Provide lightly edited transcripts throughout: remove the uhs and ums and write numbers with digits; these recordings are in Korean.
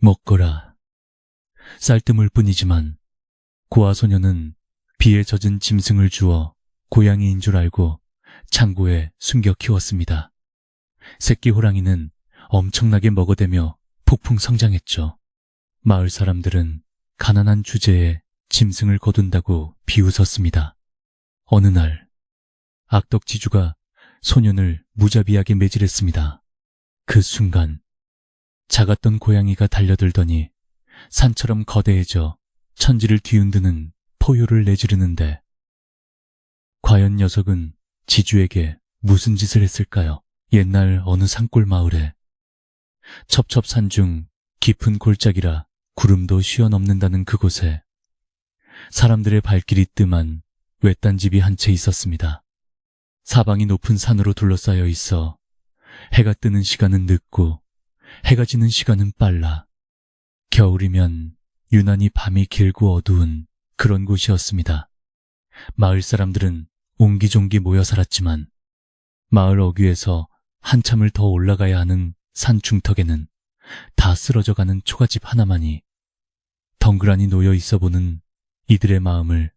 먹거라. 쌀뜨물 뿐이지만 고아 소녀는 비에 젖은 짐승을 주어 고양이인 줄 알고 창고에 숨겨 키웠습니다. 새끼 호랑이는 엄청나게 먹어대며 폭풍 성장했죠. 마을 사람들은 가난한 주제에 짐승을 거둔다고 비웃었습니다. 어느 날 악덕지주가 소년을 무자비하게 매질했습니다. 그 순간 작았던 고양이가 달려들더니 산처럼 거대해져 천지를 뒤흔드는 포효를 내지르는데 과연 녀석은 지주에게 무슨 짓을 했을까요? 옛날 어느 산골 마을에 첩첩산중 깊은 골짜기라 구름도 쉬어넘는다는 그곳에 사람들의 발길이 뜸한 외딴 집이 한 채 있었습니다. 사방이 높은 산으로 둘러싸여 있어 해가 뜨는 시간은 늦고 해가 지는 시간은 빨라 겨울이면 유난히 밤이 길고 어두운 그런 곳이었습니다. 마을 사람들은 옹기종기 모여 살았지만 마을 어귀에서 한참을 더 올라가야 하는 산 중턱에는 다 쓰러져가는 초가집 하나만이 덩그러니 놓여 있어 보는 이들의 마음을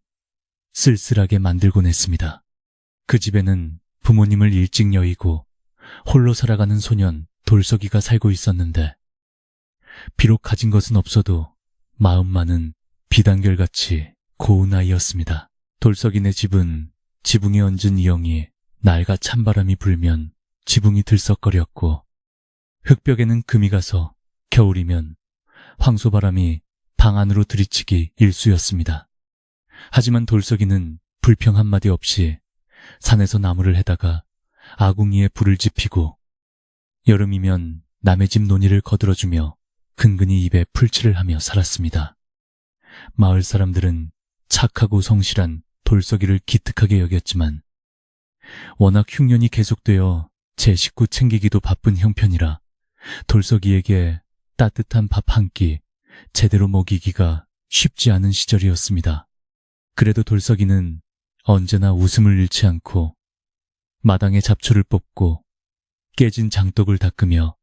쓸쓸하게 만들곤 했습니다. 그 집에는 부모님을 일찍 여의고 홀로 살아가는 소년 돌석이가 살고 있었는데 비록 가진 것은 없어도 마음만은 비단결같이 고운 아이였습니다. 돌석이네 집은 지붕에 얹은 이영이 낡아 찬바람이 불면 지붕이 들썩거렸고 흙벽에는 금이 가서 겨울이면 황소바람이 방 안으로 들이치기 일쑤였습니다. 하지만 돌석이는 불평 한마디 없이 산에서 나무를 해다가 아궁이에 불을 지피고 여름이면 남의 집 논이를 거들어주며 근근히 입에 풀칠을 하며 살았습니다. 마을 사람들은 착하고 성실한 돌석이를 기특하게 여겼지만 워낙 흉년이 계속되어 제 식구 챙기기도 바쁜 형편이라 돌석이에게 따뜻한 밥 한 끼 제대로 먹이기가 쉽지 않은 시절이었습니다. 그래도 돌석이는 언제나 웃음을 잃지 않고 마당에 잡초를 뽑고 깨진 장독을 닦으며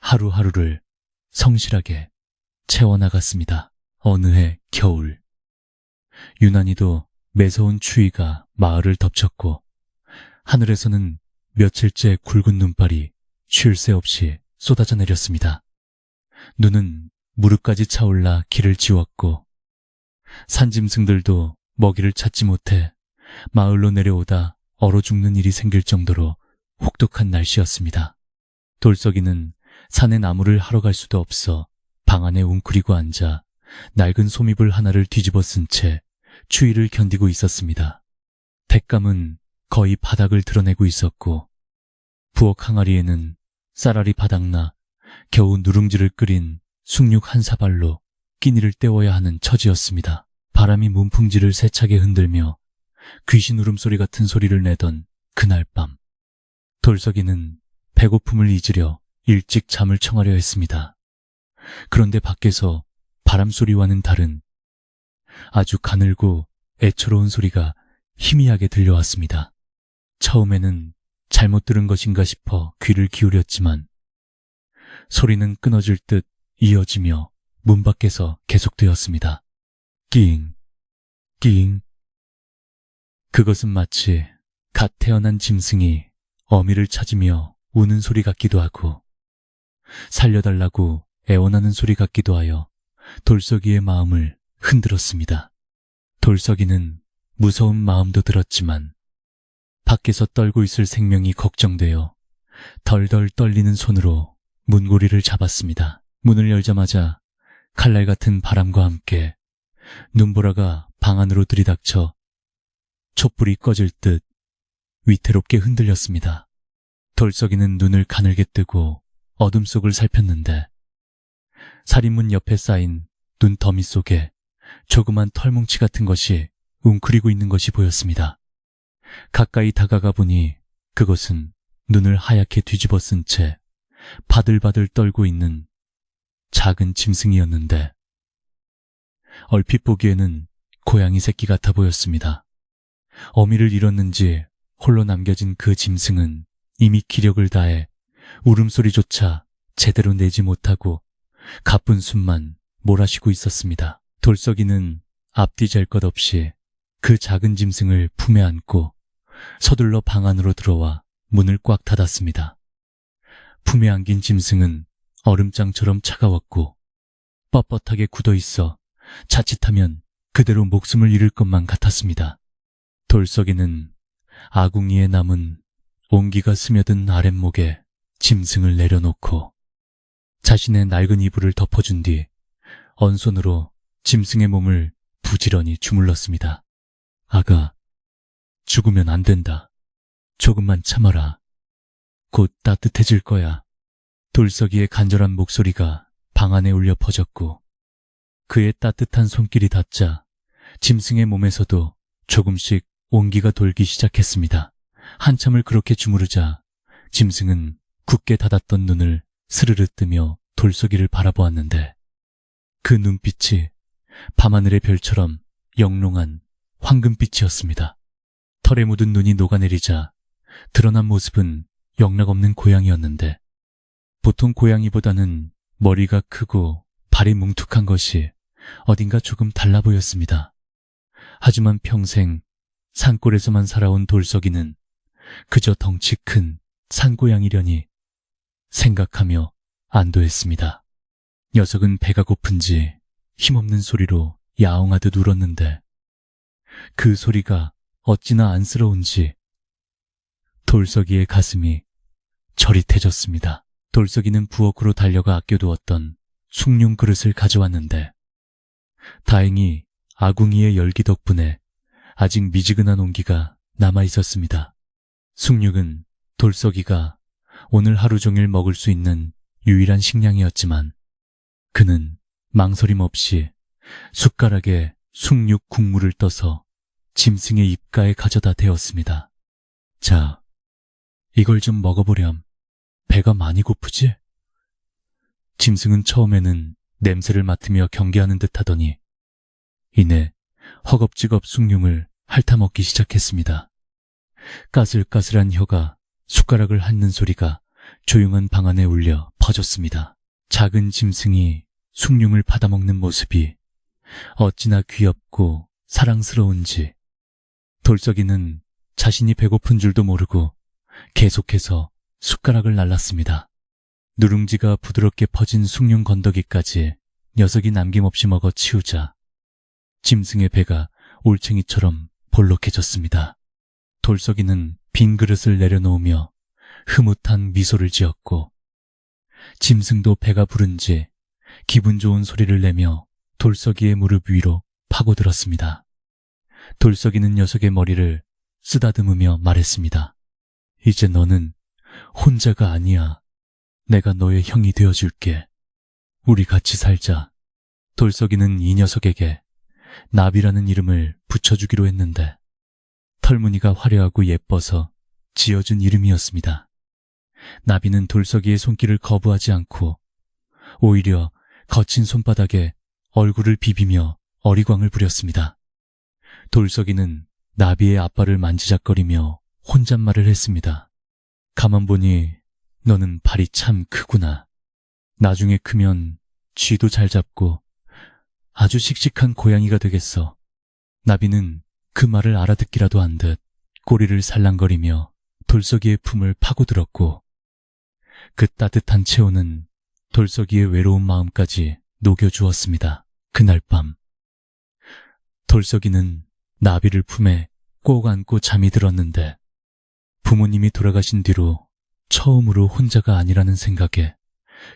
하루하루를 성실하게 채워나갔습니다. 어느 해 겨울 유난히도 매서운 추위가 마을을 덮쳤고 하늘에서는 며칠째 굵은 눈발이 쉴 새 없이 쏟아져 내렸습니다. 눈은 무릎까지 차올라 길을 지웠고 산짐승들도 먹이를 찾지 못해 마을로 내려오다 얼어 죽는 일이 생길 정도로 혹독한 날씨였습니다. 돌석이는 산에 나무를 하러 갈 수도 없어 방 안에 웅크리고 앉아 낡은 솜이불 하나를 뒤집어 쓴 채 추위를 견디고 있었습니다. 뎃감은 거의 바닥을 드러내고 있었고 부엌 항아리에는 쌀알이 바닥나 겨우 누룽지를 끓인 숭늉 한 사발로 끼니를 때워야 하는 처지였습니다. 바람이 문풍지를 세차게 흔들며 귀신 울음소리 같은 소리를 내던 그날 밤 돌석이는 배고픔을 잊으려 일찍 잠을 청하려 했습니다. 그런데 밖에서 바람소리와는 다른 아주 가늘고 애처로운 소리가 희미하게 들려왔습니다. 처음에는 잘못 들은 것인가 싶어 귀를 기울였지만 소리는 끊어질 듯 이어지며 문 밖에서 계속되었습니다. 낑, 낑. 그것은 마치 갓 태어난 짐승이 어미를 찾으며 우는 소리 같기도 하고 살려달라고 애원하는 소리 같기도 하여 돌석이의 마음을 흔들었습니다. 돌석이는 무서운 마음도 들었지만 밖에서 떨고 있을 생명이 걱정되어 덜덜 떨리는 손으로 문고리를 잡았습니다. 문을 열자마자 칼날 같은 바람과 함께 눈보라가 방 안으로 들이닥쳐 촛불이 꺼질 듯 위태롭게 흔들렸습니다. 돌석이는 눈을 가늘게 뜨고 어둠 속을 살폈는데 살인문 옆에 쌓인 눈더미 속에 조그만 털뭉치 같은 것이 웅크리고 있는 것이 보였습니다. 가까이 다가가 보니 그것은 눈을 하얗게 뒤집어 쓴 채 바들바들 떨고 있는 작은 짐승이었는데 얼핏 보기에는 고양이 새끼 같아 보였습니다. 어미를 잃었는지 홀로 남겨진 그 짐승은 이미 기력을 다해 울음소리조차 제대로 내지 못하고 가쁜 숨만 몰아쉬고 있었습니다. 돌석이는 앞뒤 잴 것 없이 그 작은 짐승을 품에 안고 서둘러 방 안으로 들어와 문을 꽉 닫았습니다. 품에 안긴 짐승은 얼음장처럼 차가웠고 뻣뻣하게 굳어있어 자칫하면 그대로 목숨을 잃을 것만 같았습니다. 돌석이는 아궁이에 남은 온기가 스며든 아랫목에 짐승을 내려놓고 자신의 낡은 이불을 덮어준 뒤 언손으로 짐승의 몸을 부지런히 주물렀습니다. 아가, 죽으면 안 된다. 조금만 참아라. 곧 따뜻해질 거야. 돌석이의 간절한 목소리가 방 안에 울려 퍼졌고 그의 따뜻한 손길이 닿자 짐승의 몸에서도 조금씩 온기가 돌기 시작했습니다. 한참을 그렇게 주무르자 짐승은 굳게 닫았던 눈을 스르르 뜨며 돌석이를 바라보았는데 그 눈빛이 밤하늘의 별처럼 영롱한 황금빛이었습니다. 털에 묻은 눈이 녹아내리자 드러난 모습은 영락없는 고양이였는데 보통 고양이보다는 머리가 크고 발이 뭉툭한 것이 어딘가 조금 달라 보였습니다. 하지만 평생 산골에서만 살아온 돌석이는 그저 덩치 큰 산고양이려니 생각하며 안도했습니다. 녀석은 배가 고픈지 힘없는 소리로 야옹하듯 울었는데 그 소리가 어찌나 안쓰러운지 돌석이의 가슴이 저릿해졌습니다. 돌석이는 부엌으로 달려가 아껴두었던 숭늉 그릇을 가져왔는데 다행히 아궁이의 열기 덕분에 아직 미지근한 온기가 남아있었습니다. 숭늉은 돌석이가 오늘 하루 종일 먹을 수 있는 유일한 식량이었지만 그는 망설임 없이 숟가락에 숭늉 국물을 떠서 짐승의 입가에 가져다 대었습니다. 자, 이걸 좀 먹어보렴. 배가 많이 고프지? 짐승은 처음에는 냄새를 맡으며 경계하는 듯 하더니 이내 허겁지겁 숭늉을 핥아먹기 시작했습니다. 까슬까슬한 혀가 숟가락을 핥는 소리가 조용한 방 안에 울려 퍼졌습니다. 작은 짐승이 숭늉을 받아먹는 모습이 어찌나 귀엽고 사랑스러운지 돌석이는 자신이 배고픈 줄도 모르고 계속해서 숟가락을 날랐습니다. 누룽지가 부드럽게 퍼진 숭늉 건더기까지 녀석이 남김없이 먹어 치우자 짐승의 배가 올챙이처럼 볼록해졌습니다. 돌석이는 빈 그릇을 내려놓으며 흐뭇한 미소를 지었고 짐승도 배가 부른지 기분 좋은 소리를 내며 돌석이의 무릎 위로 파고들었습니다. 돌석이는 녀석의 머리를 쓰다듬으며 말했습니다. 이제 너는 혼자가 아니야. 내가 너의 형이 되어줄게. 우리 같이 살자. 돌석이는 이 녀석에게 나비라는 이름을 붙여주기로 했는데 털무늬가 화려하고 예뻐서 지어준 이름이었습니다. 나비는 돌석이의 손길을 거부하지 않고 오히려 거친 손바닥에 얼굴을 비비며 어리광을 부렸습니다. 돌석이는 나비의 앞발을 만지작거리며 혼잣말을 했습니다. 가만 보니 너는 발이 참 크구나. 나중에 크면 쥐도 잘 잡고 아주 씩씩한 고양이가 되겠어. 나비는 그 말을 알아듣기라도 한 듯 꼬리를 살랑거리며 돌석이의 품을 파고들었고 그 따뜻한 체온은 돌석이의 외로운 마음까지 녹여주었습니다. 그날 밤 돌석이는 나비를 품에 꼭 안고 잠이 들었는데 부모님이 돌아가신 뒤로 처음으로 혼자가 아니라는 생각에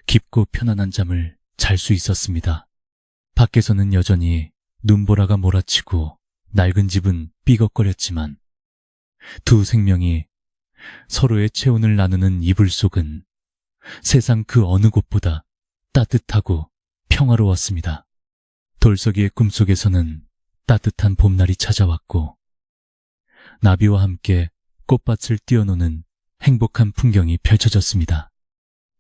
깊고 편안한 잠을 잘 수 있었습니다. 밖에서는 여전히 눈보라가 몰아치고 낡은 집은 삐걱거렸지만 두 생명이 서로의 체온을 나누는 이불 속은 세상 그 어느 곳보다 따뜻하고 평화로웠습니다. 돌석이의 꿈속에서는 따뜻한 봄날이 찾아왔고 나비와 함께 꽃밭을 뛰어노는 행복한 풍경이 펼쳐졌습니다.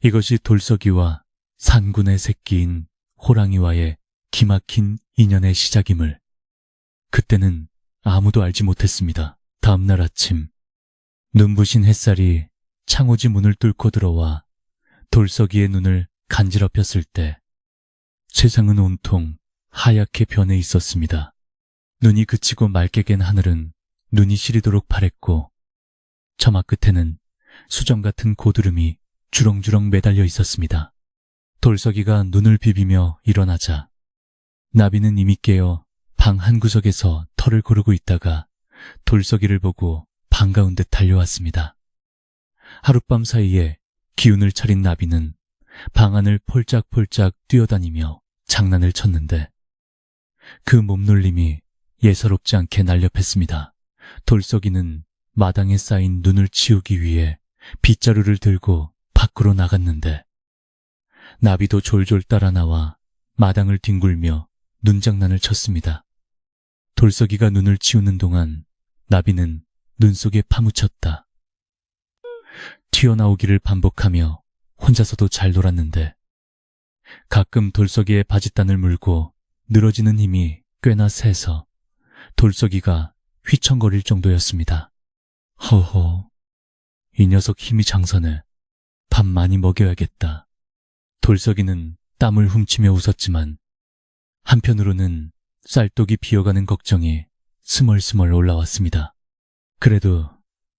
이것이 돌석이와 산군의 새끼인 호랑이와의 기막힌 인연의 시작임을 그때는 아무도 알지 못했습니다. 다음날 아침 눈부신 햇살이 창호지 문을 뚫고 들어와 돌석이의 눈을 간지럽혔을 때 세상은 온통 하얗게 변해 있었습니다. 눈이 그치고 맑게 갠 하늘은 눈이 시리도록 파랬고 저마 끝에는 수정 같은 고드름이 주렁주렁 매달려 있었습니다. 돌석이가 눈을 비비며 일어나자 나비는 이미 깨어 방 한구석에서 털을 고르고 있다가 돌석이를 보고 반가운 듯 달려왔습니다. 하룻밤 사이에 기운을 차린 나비는 방 안을 폴짝폴짝 뛰어다니며 장난을 쳤는데 그 몸놀림이 예사롭지 않게 날렵했습니다. 돌석이는 마당에 쌓인 눈을 치우기 위해 빗자루를 들고 밖으로 나갔는데 나비도 졸졸 따라 나와 마당을 뒹굴며 눈장난을 쳤습니다. 돌석이가 눈을 치우는 동안 나비는 눈 속에 파묻혔다. 튀어나오기를 반복하며 혼자서도 잘 놀았는데 가끔 돌석이의 바짓단을 물고 늘어지는 힘이 꽤나 세서 돌석이가 휘청거릴 정도였습니다. 허허, 이 녀석 힘이 장사네. 밥 많이 먹여야겠다. 돌석이는 땀을 훔치며 웃었지만 한편으로는 쌀독이 비어가는 걱정이 스멀스멀 올라왔습니다. 그래도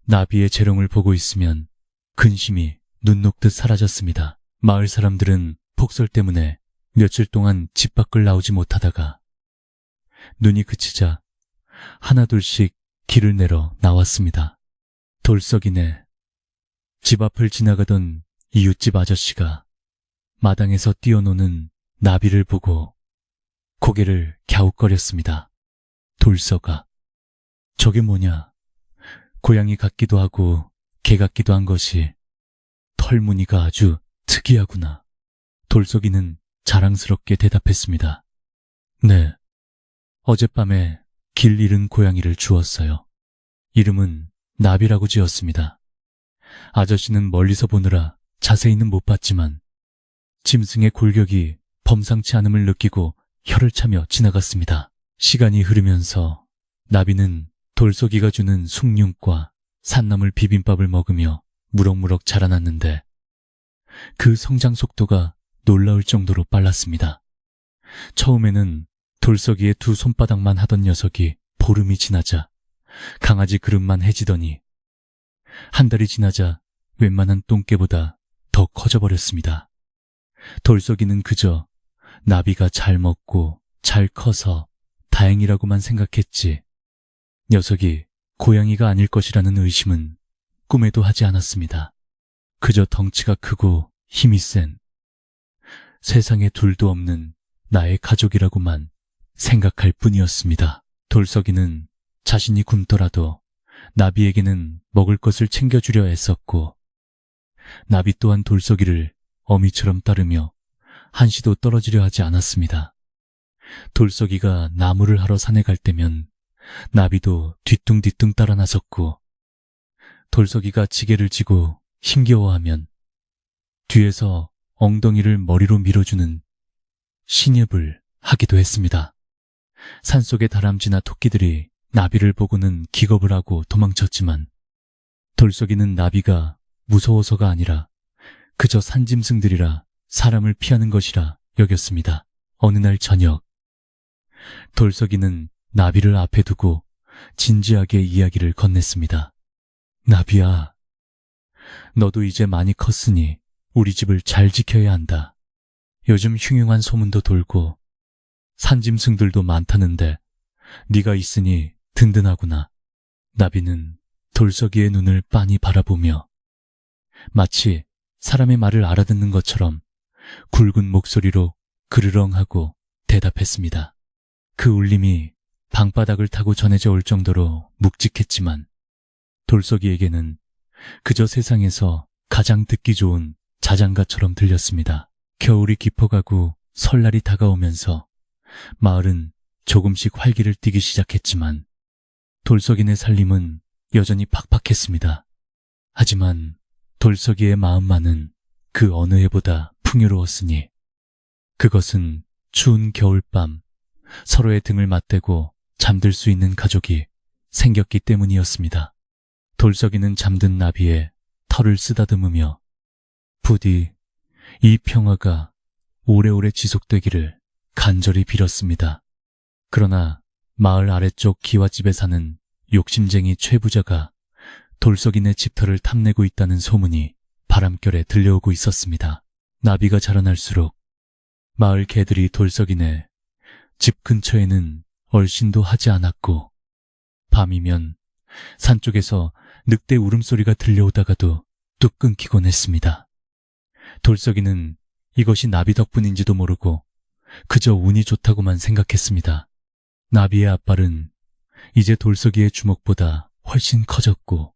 나비의 재롱을 보고 있으면 근심이 눈 녹듯 사라졌습니다. 마을 사람들은 폭설 때문에 며칠 동안 집 밖을 나오지 못하다가 눈이 그치자 하나둘씩 길을 내러 나왔습니다. 돌석이네. 집 앞을 지나가던 이웃집 아저씨가 마당에서 뛰어노는 나비를 보고 고개를 갸웃거렸습니다. 돌석아, 저게 뭐냐? 고양이 같기도 하고 개 같기도 한 것이 털무늬가 아주 특이하구나. 돌석이는 자랑스럽게 대답했습니다. 네, 어젯밤에 길 잃은 고양이를 주었어요. 이름은 나비라고 지었습니다. 아저씨는 멀리서 보느라 자세히는 못 봤지만 짐승의 골격이 범상치 않음을 느끼고 혀를 차며 지나갔습니다. 시간이 흐르면서 나비는 돌석이가 주는 숭늉과 산나물 비빔밥을 먹으며 무럭무럭 자라났는데 그 성장 속도가 놀라울 정도로 빨랐습니다. 처음에는 돌석이의 두 손바닥만 하던 녀석이 보름이 지나자 강아지 그릇만 해지더니 한 달이 지나자 웬만한 똥개보다 더 커져버렸습니다. 돌석이는 그저 나비가 잘 먹고 잘 커서 다행이라고만 생각했지 녀석이 고양이가 아닐 것이라는 의심은 꿈에도 하지 않았습니다. 그저 덩치가 크고 힘이 센 세상에 둘도 없는 나의 가족이라고만 생각할 뿐이었습니다. 돌석이는 자신이 굶더라도 나비에게는 먹을 것을 챙겨주려 애썼고 나비 또한 돌석이를 어미처럼 따르며 한시도 떨어지려 하지 않았습니다. 돌석이가 나무를 하러 산에 갈 때면 나비도 뒤뚱뒤뚱 따라 나섰고 돌석이가 지게를 지고 힘겨워하면 뒤에서 엉덩이를 머리로 밀어주는 신입을 하기도 했습니다. 산속의 다람쥐나 토끼들이 나비를 보고는 기겁을 하고 도망쳤지만 돌석이는 나비가 무서워서가 아니라 그저 산짐승들이라 사람을 피하는 것이라 여겼습니다. 어느 날 저녁 돌석이는 나비를 앞에 두고 진지하게 이야기를 건넸습니다. 나비야, 너도 이제 많이 컸으니 우리 집을 잘 지켜야 한다. 요즘 흉흉한 소문도 돌고 산짐승들도 많다는데 네가 있으니 든든하구나. 나비는 돌석이의 눈을 빤히 바라보며 마치 사람의 말을 알아듣는 것처럼 굵은 목소리로 그르렁하고 대답했습니다. 그 울림이 방바닥을 타고 전해져 올 정도로 묵직했지만 돌석이에게는 그저 세상에서 가장 듣기 좋은 자장가처럼 들렸습니다. 겨울이 깊어가고 설날이 다가오면서 마을은 조금씩 활기를 띠기 시작했지만 돌석이네 살림은 여전히 팍팍했습니다. 하지만 돌석이의 마음만은 그 어느 해보다 풍요로웠으니 그것은 추운 겨울밤 서로의 등을 맞대고 잠들 수 있는 가족이 생겼기 때문이었습니다. 돌석이는 잠든 나비에 털을 쓰다듬으며 부디 이 평화가 오래오래 지속되기를 간절히 빌었습니다. 그러나 마을 아래쪽 기와집에 사는 욕심쟁이 최부자가 돌석이네 집터를 탐내고 있다는 소문이 바람결에 들려오고 있었습니다. 나비가 자라날수록 마을 개들이 돌석이네 집 근처에는 얼씬도 하지 않았고, 밤이면 산 쪽에서 늑대 울음소리가 들려오다가도 뚝 끊기곤 했습니다. 돌석이는 이것이 나비 덕분인지도 모르고 그저 운이 좋다고만 생각했습니다. 나비의 앞발은 이제 돌석이의 주먹보다 훨씬 커졌고,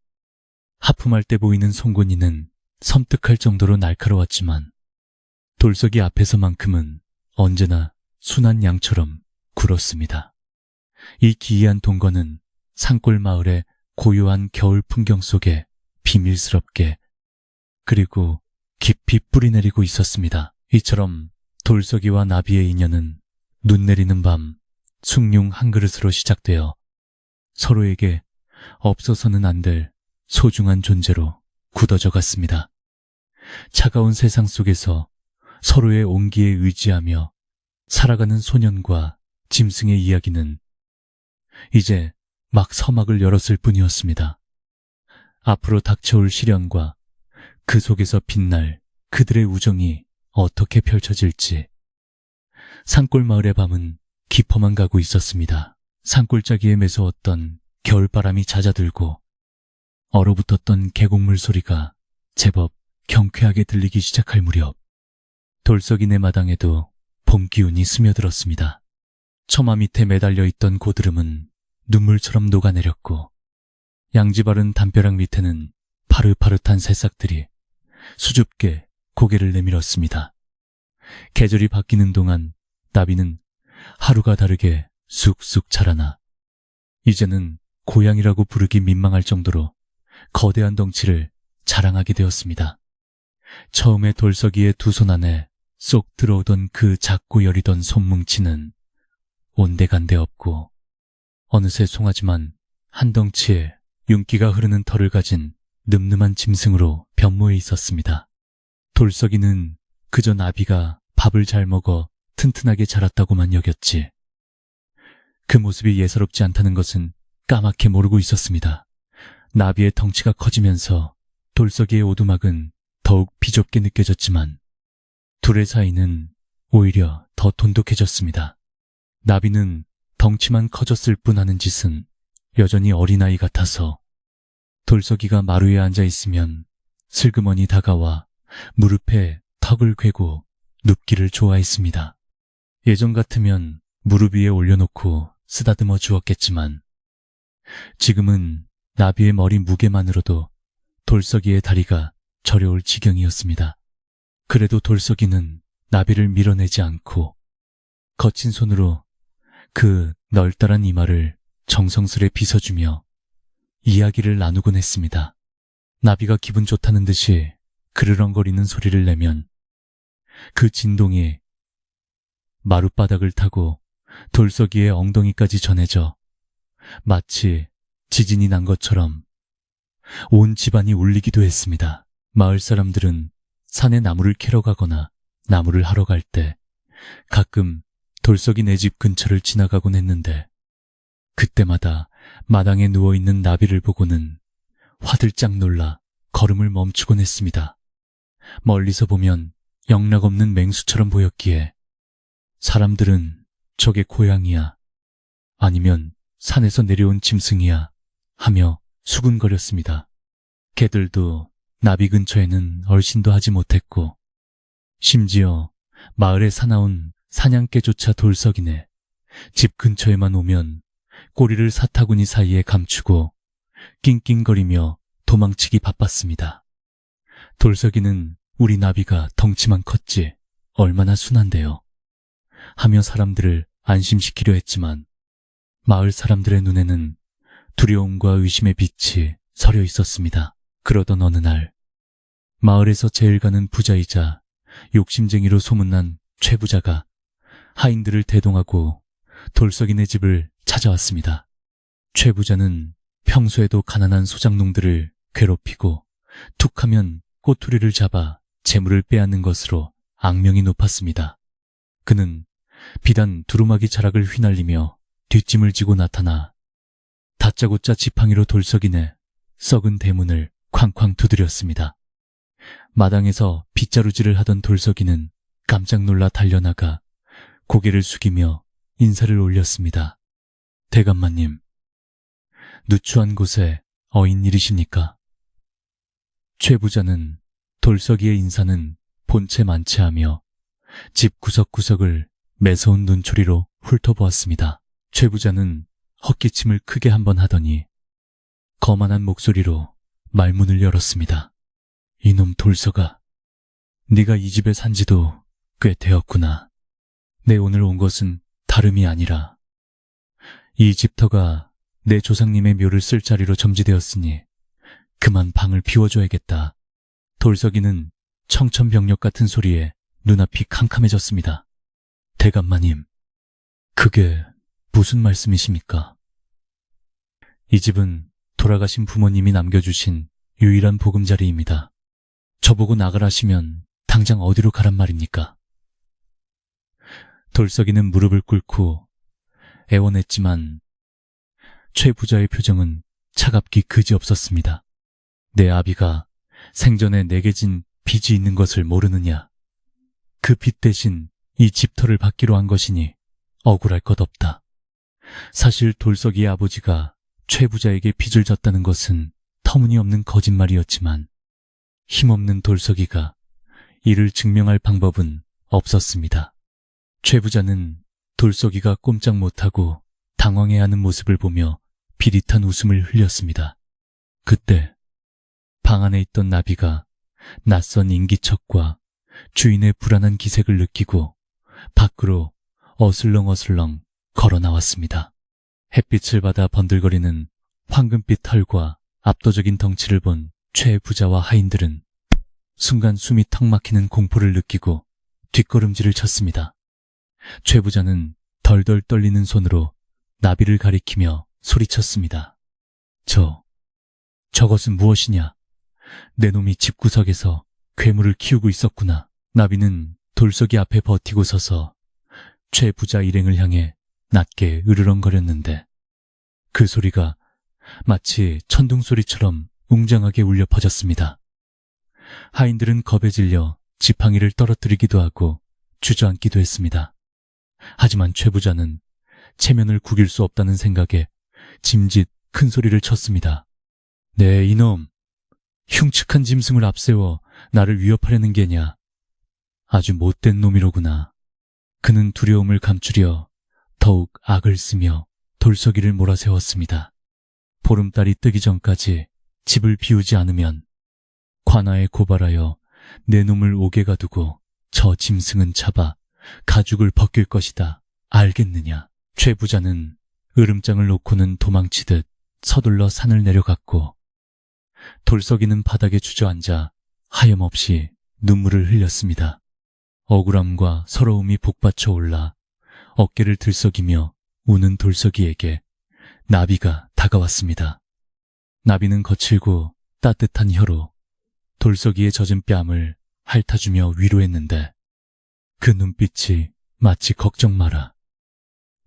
하품할 때 보이는 송곳니는 섬뜩할 정도로 날카로웠지만 돌석이 앞에서만큼은 언제나 순한 양처럼 굴었습니다. 이 기이한 동거는 산골 마을의 고요한 겨울 풍경 속에 비밀스럽게 그리고 깊이 뿌리내리고 있었습니다. 이처럼 돌석이와 나비의 인연은 눈 내리는 밤 숭늉 한 그릇으로 시작되어 서로에게 없어서는 안 될 소중한 존재로 굳어져 갔습니다. 차가운 세상 속에서 서로의 온기에 의지하며 살아가는 소년과 짐승의 이야기는 이제 막 서막을 열었을 뿐이었습니다. 앞으로 닥쳐올 시련과 그 속에서 빛날 그들의 우정이 어떻게 펼쳐질지. 산골 마을의 밤은 깊어만 가고 있었습니다. 산골짜기에 매서웠던 겨울바람이 잦아들고 얼어붙었던 계곡물 소리가 제법 경쾌하게 들리기 시작할 무렵 돌석이네 마당에도 봄 기운이 스며들었습니다. 처마 밑에 매달려 있던 고드름은 눈물처럼 녹아내렸고, 양지바른 담벼락 밑에는 파릇파릇한 새싹들이 수줍게 고개를 내밀었습니다. 계절이 바뀌는 동안 나비는 하루가 다르게 쑥쑥 자라나 이제는 고양이라고 부르기 민망할 정도로 거대한 덩치를 자랑하게 되었습니다. 처음에 돌석이의 두 손 안에 쏙 들어오던 그 작고 여리던 손뭉치는 온데간데 없고, 어느새 송아지만 한 덩치에 윤기가 흐르는 털을 가진 늠름한 짐승으로 변모해 있었습니다. 돌석이는 그저 나비가 밥을 잘 먹어 튼튼하게 자랐다고만 여겼지, 그 모습이 예사롭지 않다는 것은 까맣게 모르고 있었습니다. 나비의 덩치가 커지면서 돌석이의 오두막은 더욱 비좁게 느껴졌지만 둘의 사이는 오히려 더 돈독해졌습니다. 나비는 덩치만 커졌을 뿐 하는 짓은 여전히 어린아이 같아서 돌석이가 마루에 앉아 있으면 슬그머니 다가와 무릎에 턱을 괴고 눕기를 좋아했습니다. 예전 같으면 무릎 위에 올려놓고 쓰다듬어 주었겠지만 지금은 나비의 머리 무게만으로도 돌석이의 다리가 저려올 지경이었습니다. 그래도 돌석이는 나비를 밀어내지 않고 거친 손으로 그 널따란 이마를 정성스레 빗어주며 이야기를 나누곤 했습니다. 나비가 기분 좋다는 듯이 그르렁거리는 소리를 내면 그 진동이 마룻바닥을 타고 돌석이의 엉덩이까지 전해져 마치 지진이 난 것처럼 온 집안이 울리기도 했습니다. 마을 사람들은 산에 나무를 캐러 가거나 나무를 하러 갈 때 가끔 돌석이네 집 근처를 지나가곤 했는데, 그때마다 마당에 누워있는 나비를 보고는 화들짝 놀라 걸음을 멈추곤 했습니다. 멀리서 보면 영락없는 맹수처럼 보였기에 사람들은 저게 고양이야, 아니면 산에서 내려온 짐승이야 하며 수군거렸습니다. 개들도 나비 근처에는 얼씬도 하지 못했고, 심지어 마을에 사나운 사냥개조차 돌석이네 집 근처에만 오면 꼬리를 사타구니 사이에 감추고 낑낑거리며 도망치기 바빴습니다. 돌석이는 우리 나비가 덩치만 컸지 얼마나 순한데요 하며 사람들을 안심시키려 했지만 마을 사람들의 눈에는 두려움과 의심의 빛이 서려 있었습니다. 그러던 어느 날 마을에서 제일 가는 부자이자 욕심쟁이로 소문난 최부자가 하인들을 대동하고 돌석이네 집을 찾아왔습니다. 최부자는 평소에도 가난한 소작농들을 괴롭히고 툭하면 꼬투리를 잡아 재물을 빼앗는 것으로 악명이 높았습니다. 그는 비단 두루마기 자락을 휘날리며 뒷짐을 지고 나타나 다짜고짜 지팡이로 돌석이네 썩은 대문을 쾅쾅 두드렸습니다. 마당에서 빗자루질을 하던 돌석이는 깜짝 놀라 달려나가 고개를 숙이며 인사를 올렸습니다. 대감마님, 누추한 곳에 어인 일이십니까? 최 부자는 돌석이의 인사는 본체 만체하며 집 구석구석을 매서운 눈초리로 훑어보았습니다. 최 부자는 헛기침을 크게 한번 하더니 거만한 목소리로 말문을 열었습니다. 이놈 돌석아, 네가 이 집에 산 지도 꽤 되었구나. 내 오늘 온 것은 다름이 아니라 이 집터가 내 조상님의 묘를 쓸 자리로 점지되었으니 그만 방을 비워줘야겠다. 돌석이는 청천벽력 같은 소리에 눈앞이 캄캄해졌습니다. 대감마님, 그게 무슨 말씀이십니까? 이 집은 돌아가신 부모님이 남겨주신 유일한 보금자리입니다. 저보고 나가라시면 당장 어디로 가란 말입니까? 돌석이는 무릎을 꿇고 애원했지만 최 부자의 표정은 차갑기 그지없었습니다. 내 아비가 생전에 내게 진 빚이 있는 것을 모르느냐? 그 빚 대신 이 집터를 받기로 한 것이니 억울할 것 없다. 사실 돌석이의 아버지가 최 부자에게 빚을 졌다는 것은 터무니없는 거짓말이었지만 힘없는 돌석이가 이를 증명할 방법은 없었습니다. 최 부자는 돌석이가 꼼짝 못하고 당황해하는 모습을 보며 비릿한 웃음을 흘렸습니다. 그때 방 안에 있던 나비가 낯선 인기척과 주인의 불안한 기색을 느끼고 밖으로 어슬렁어슬렁 걸어 나왔습니다. 햇빛을 받아 번들거리는 황금빛 털과 압도적인 덩치를 본 최 부자와 하인들은 순간 숨이 턱 막히는 공포를 느끼고 뒷걸음질을 쳤습니다. 최 부자는 덜덜 떨리는 손으로 나비를 가리키며 소리쳤습니다. 저것은 무엇이냐? 내 놈이 집구석에서 괴물을 키우고 있었구나. 나비는 돌석이 앞에 버티고 서서 최 부자 일행을 향해 낮게 으르렁거렸는데 그 소리가 마치 천둥소리처럼 웅장하게 울려 퍼졌습니다. 하인들은 겁에 질려 지팡이를 떨어뜨리기도 하고 주저앉기도 했습니다. 하지만 최 부자는 체면을 구길 수 없다는 생각에 짐짓 큰 소리를 쳤습니다. 네, 이놈! 흉측한 짐승을 앞세워 나를 위협하려는 게냐? 아주 못된 놈이로구나. 그는 두려움을 감추려 더욱 악을 쓰며 돌석이를 몰아세웠습니다. 보름달이 뜨기 전까지 집을 비우지 않으면 관아에 고발하여 내 놈을 옥에 가두고 저 짐승은 잡아 가죽을 벗길 것이다. 알겠느냐? 최 부자는 으름장을 놓고는 도망치듯 서둘러 산을 내려갔고 돌석이는 바닥에 주저앉아 하염없이 눈물을 흘렸습니다. 억울함과 서러움이 복받쳐 올라 어깨를 들썩이며 우는 돌석이에게 나비가 다가왔습니다. 나비는 거칠고 따뜻한 혀로 돌석이의 젖은 뺨을 핥아주며 위로했는데 그 눈빛이 마치 걱정 마라,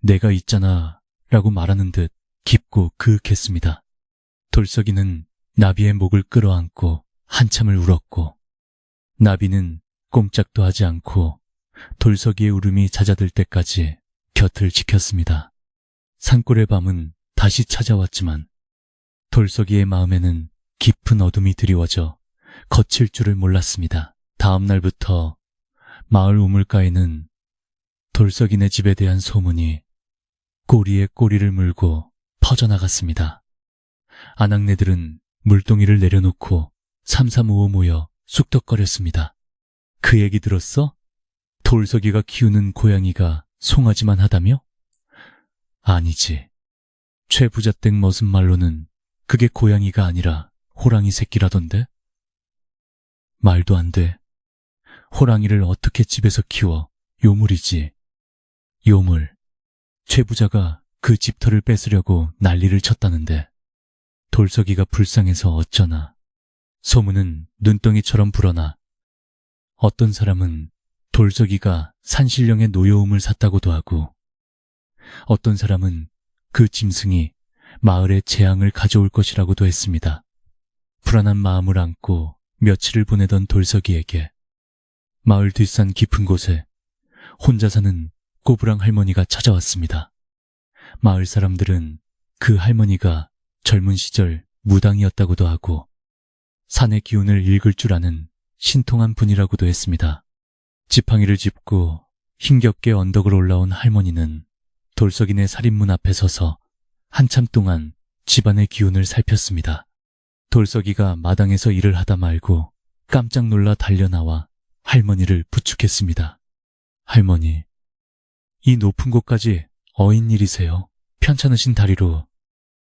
내가 있잖아 라고 말하는 듯 깊고 그윽했습니다. 돌석이는 나비의 목을 끌어안고 한참을 울었고 나비는 꼼짝도 하지 않고 돌석이의 울음이 잦아들 때까지 곁을 지켰습니다. 산골의 밤은 다시 찾아왔지만 돌석이의 마음에는 깊은 어둠이 드리워져 거칠 줄을 몰랐습니다. 다음 날부터 마을 우물가에는 돌석이네 집에 대한 소문이 꼬리에 꼬리를 물고 퍼져나갔습니다. 아낙네들은 물동이를 내려놓고 삼삼오오 모여 쑥덕거렸습니다. 그 얘기 들었어? 돌석이가 키우는 고양이가 송아지만 하다며? 아니지. 최 부자댁 머슴 말로는 그게 고양이가 아니라 호랑이 새끼라던데? 말도 안 돼. 호랑이를 어떻게 집에서 키워? 요물이지. 요물. 최 부자가 그 집터를 뺏으려고 난리를 쳤다는데 돌석이가 불쌍해서 어쩌나. 소문은 눈덩이처럼 불어나 어떤 사람은 돌석이가 산신령의 노여움을 샀다고도 하고, 어떤 사람은 그 짐승이 마을에 재앙을 가져올 것이라고도 했습니다. 불안한 마음을 안고 며칠을 보내던 돌석이에게 마을 뒷산 깊은 곳에 혼자 사는 꼬부랑 할머니가 찾아왔습니다. 마을 사람들은 그 할머니가 젊은 시절 무당이었다고도 하고 산의 기운을 읽을 줄 아는 신통한 분이라고도 했습니다. 지팡이를 짚고 힘겹게 언덕을 올라온 할머니는 돌석이네 살인문 앞에 서서 한참 동안 집안의 기운을 살폈습니다. 돌석이가 마당에서 일을 하다 말고 깜짝 놀라 달려나와 할머니를 부축했습니다. 할머니, 이 높은 곳까지 어인 일이세요? 편찮으신 다리로.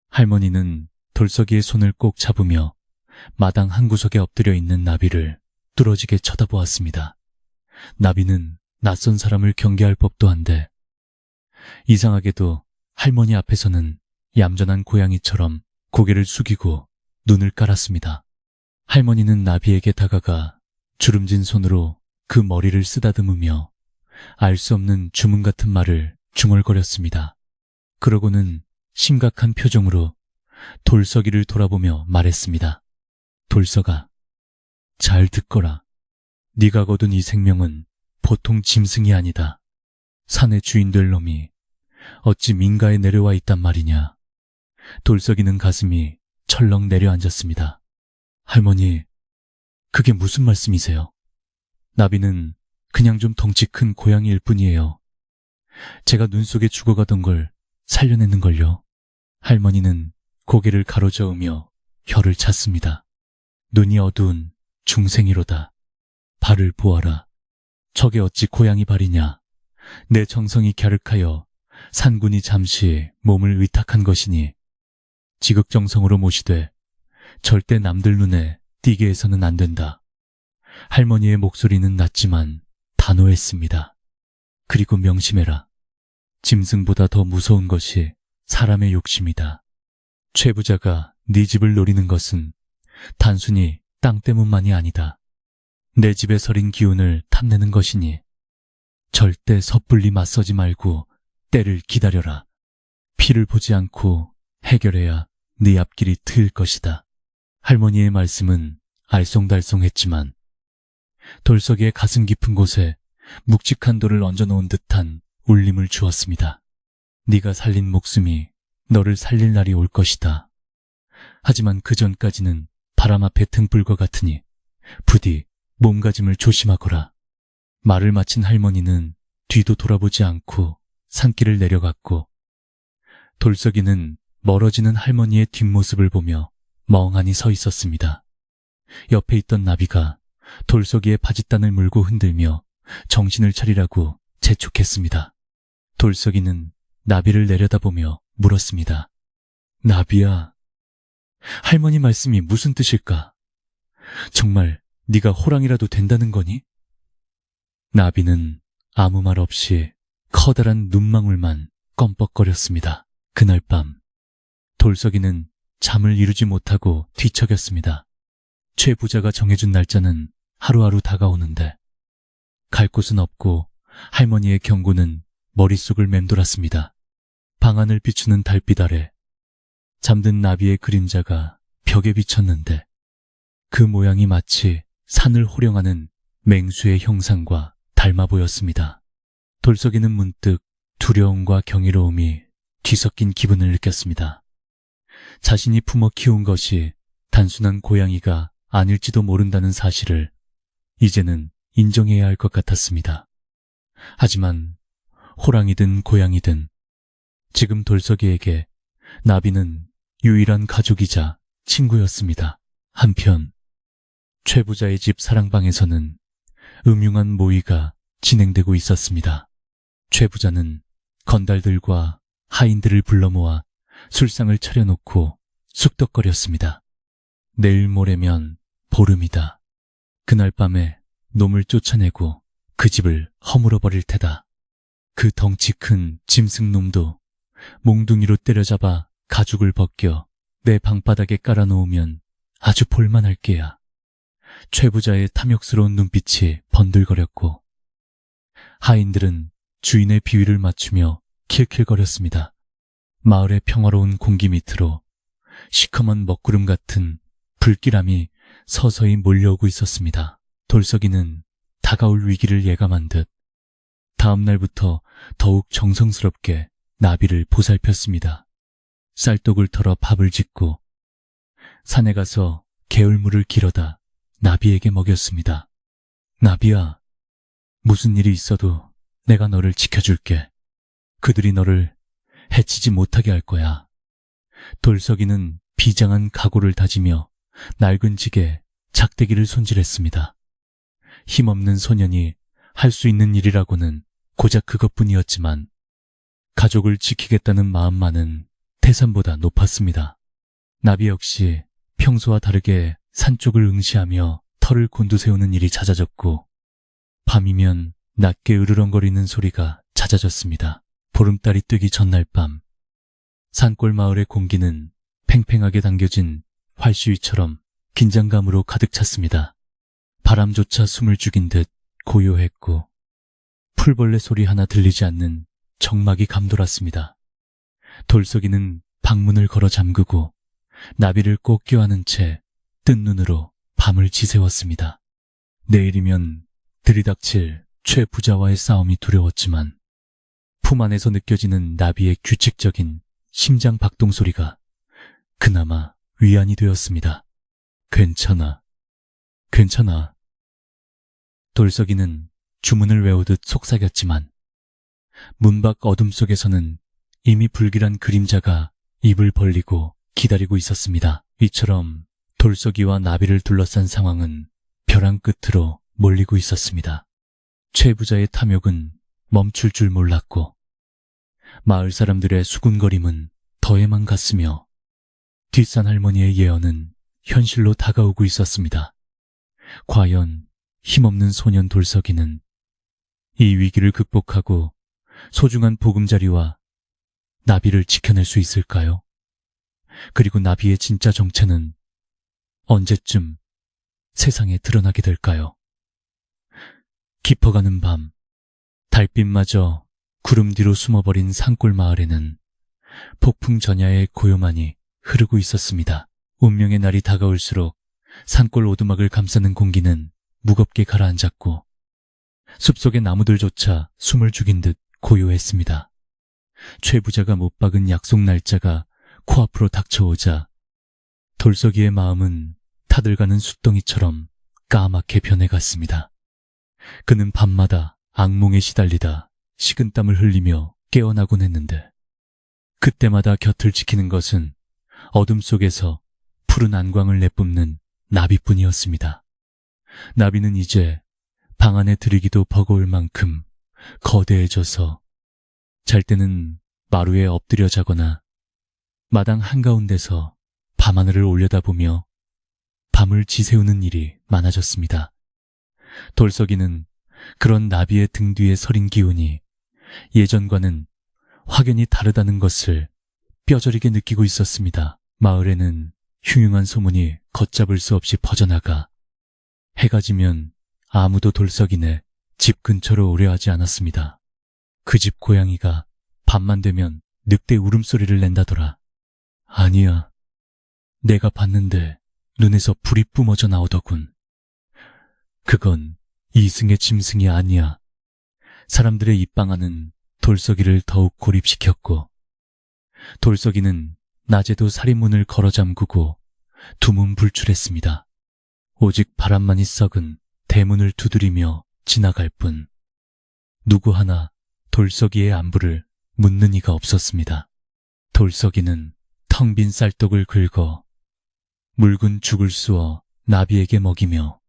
할머니는 돌석이의 손을 꼭 잡으며 마당 한 구석에 엎드려 있는 나비를 뚫어지게 쳐다보았습니다. 나비는 낯선 사람을 경계할 법도 한데 이상하게도 할머니 앞에서는 얌전한 고양이처럼 고개를 숙이고 눈을 깔았습니다. 할머니는 나비에게 다가가 주름진 손으로 그 머리를 쓰다듬으며 알 수 없는 주문 같은 말을 중얼거렸습니다. 그러고는 심각한 표정으로 돌석이를 돌아보며 말했습니다. 돌석아, 잘 듣거라. 네가 거둔 이 생명은 보통 짐승이 아니다. 산의 주인 될 놈이 어찌 민가에 내려와 있단 말이냐. 돌석이는 가슴이 철렁 내려앉았습니다. 할머니, 그게 무슨 말씀이세요? 나비는 그냥 좀 덩치 큰 고양이일 뿐이에요. 제가 눈 속에 죽어가던 걸 살려냈는걸요. 할머니는 고개를 가로저으며 혀를 찼습니다. 눈이 어두운 중생이로다. 발을 보아라. 저게 어찌 고양이 발이냐. 내 정성이 갸륵하여 산군이 잠시 몸을 의탁한 것이니 지극정성으로 모시되 절대 남들 눈에 띄게 해서는 안 된다. 할머니의 목소리는 낮지만 단호했습니다. 그리고 명심해라. 짐승보다 더 무서운 것이 사람의 욕심이다. 최부자가 네 집을 노리는 것은 단순히 땅 때문만이 아니다. 내 집에 서린 기운을 탐내는 것이니 절대 섣불리 맞서지 말고 때를 기다려라. 피를 보지 않고 해결해야 네 앞길이 트일 것이다. 할머니의 말씀은 알쏭달쏭했지만 돌석이의 가슴 깊은 곳에 묵직한 돌을 얹어놓은 듯한 울림을 주었습니다. 네가 살린 목숨이 너를 살릴 날이 올 것이다. 하지만 그 전까지는 바람 앞에 등불과 같으니 부디 몸가짐을 조심하거라. 말을 마친 할머니는 뒤도 돌아보지 않고 산길을 내려갔고 돌석이는 멀어지는 할머니의 뒷모습을 보며 멍하니 서 있었습니다. 옆에 있던 나비가 돌석이의 바짓단을 물고 흔들며 정신을 차리라고 재촉했습니다. 돌석이는 나비를 내려다보며 물었습니다. 나비야, 할머니 말씀이 무슨 뜻일까? 정말 네가 호랑이라도 된다는 거니? 나비는 아무 말 없이 커다란 눈망울만 껌뻑거렸습니다. 그날 밤 돌석이는 잠을 이루지 못하고 뒤척였습니다. 최 부자가 정해준 날짜는 하루하루 다가오는데 갈 곳은 없고 할머니의 경고는 머릿속을 맴돌았습니다. 방안을 비추는 달빛 아래 잠든 나비의 그림자가 벽에 비쳤는데 그 모양이 마치 산을 호령하는 맹수의 형상과 닮아 보였습니다. 돌석이는 문득 두려움과 경이로움이 뒤섞인 기분을 느꼈습니다. 자신이 품어 키운 것이 단순한 고양이가 아닐지도 모른다는 사실을 이제는 인정해야 할 것 같았습니다. 하지만 호랑이든 고양이든 지금 돌석이에게 나비는 유일한 가족이자 친구였습니다. 한편 최 부자의 집 사랑방에서는 음흉한 모의가 진행되고 있었습니다. 최 부자는 건달들과 하인들을 불러 모아 술상을 차려놓고 쑥덕거렸습니다. 내일 모레면 보름이다. 그날 밤에 놈을 쫓아내고 그 집을 허물어버릴 테다. 그 덩치 큰 짐승놈도 몽둥이로 때려잡아 가죽을 벗겨 내 방바닥에 깔아놓으면 아주 볼만할 게야. 최 부자의 탐욕스러운 눈빛이 번들거렸고 하인들은 주인의 비위를 맞추며 킬킬거렸습니다. 마을의 평화로운 공기 밑으로 시커먼 먹구름 같은 불길함이 서서히 몰려오고 있었습니다. 돌석이는 다가올 위기를 예감한 듯 다음 날부터 더욱 정성스럽게 나비를 보살폈습니다. 쌀독을 털어 밥을 짓고 산에 가서 개울물을 길어다 나비에게 먹였습니다. 나비야, 무슨 일이 있어도 내가 너를 지켜줄게. 그들이 너를 해치지 못하게 할 거야. 돌석이는 비장한 각오를 다지며 낡은 지게 작대기를 손질했습니다. 힘없는 소년이 할 수 있는 일이라고는 고작 그것뿐이었지만 가족을 지키겠다는 마음만은 태산보다 높았습니다. 나비 역시 평소와 다르게 산 쪽을 응시하며 털을 곤두세우는 일이 잦아졌고 밤이면 낮게 으르렁거리는 소리가 잦아졌습니다. 보름달이 뜨기 전날 밤 산골 마을의 공기는 팽팽하게 당겨진 활시위처럼 긴장감으로 가득 찼습니다. 바람조차 숨을 죽인 듯 고요했고 풀벌레 소리 하나 들리지 않는 정막이 감돌았습니다. 돌석이는 방문을 걸어 잠그고 나비를 꼭 껴안은 채 뜬 눈으로 밤을 지새웠습니다. 내일이면 들이닥칠 최부자와의 싸움이 두려웠지만 품 안에서 느껴지는 나비의 규칙적인 심장 박동 소리가 그나마 위안이 되었습니다. 괜찮아. 괜찮아. 돌석이는 주문을 외우듯 속삭였지만 문 밖 어둠 속에서는 이미 불길한 그림자가 입을 벌리고 기다리고 있었습니다. 이처럼 돌석이와 나비를 둘러싼 상황은 벼랑 끝으로 몰리고 있었습니다. 최부자의 탐욕은 멈출 줄 몰랐고 마을 사람들의 수군거림은 더해만 갔으며 뒷산 할머니의 예언은 현실로 다가오고 있었습니다. 과연 힘없는 소년 돌석이는 이 위기를 극복하고 소중한 보금자리와 나비를 지켜낼 수 있을까요? 그리고 나비의 진짜 정체는 언제쯤 세상에 드러나게 될까요? 깊어가는 밤, 달빛마저 구름 뒤로 숨어버린 산골 마을에는 폭풍 전야의 고요만이 흐르고 있었습니다. 운명의 날이 다가올수록 산골 오두막을 감싸는 공기는 무겁게 가라앉았고 숲속의 나무들조차 숨을 죽인 듯 고요했습니다. 최부자가 못 박은 약속 날짜가 코앞으로 닥쳐오자 돌석이의 마음은 타들가는 숫덩이처럼 까맣게 변해갔습니다. 그는 밤마다 악몽에 시달리다 식은땀을 흘리며 깨어나곤 했는데 그때마다 곁을 지키는 것은 어둠 속에서 푸른 안광을 내뿜는 나비뿐이었습니다. 나비는 이제 방 안에 들이기도 버거울 만큼 거대해져서 잘 때는 마루에 엎드려 자거나 마당 한가운데서 밤하늘을 올려다보며 밤을 지새우는 일이 많아졌습니다. 돌석이는 그런 나비의 등 뒤에 서린 기운이 예전과는 확연히 다르다는 것을 뼈저리게 느끼고 있었습니다. 마을에는 흉흉한 소문이 걷잡을 수 없이 퍼져나가 해가 지면 아무도 돌석이네 집 근처로 오려 하지 않았습니다. 그 집 고양이가 밤만 되면 늑대 울음소리를 낸다더라. 아니야, 내가 봤는데 눈에서 불이 뿜어져 나오더군. 그건 이승의 짐승이 아니야. 사람들의 입방아는 돌석이를 더욱 고립시켰고 돌석이는 낮에도 살인문을 걸어 잠그고 두문불출했습니다. 오직 바람만이 썩은 대문을 두드리며 지나갈 뿐 누구 하나 돌석이의 안부를 묻는 이가 없었습니다. 돌석이는 텅 빈 쌀떡을 긁어 묽은 죽을 쑤어 나비에게 먹이며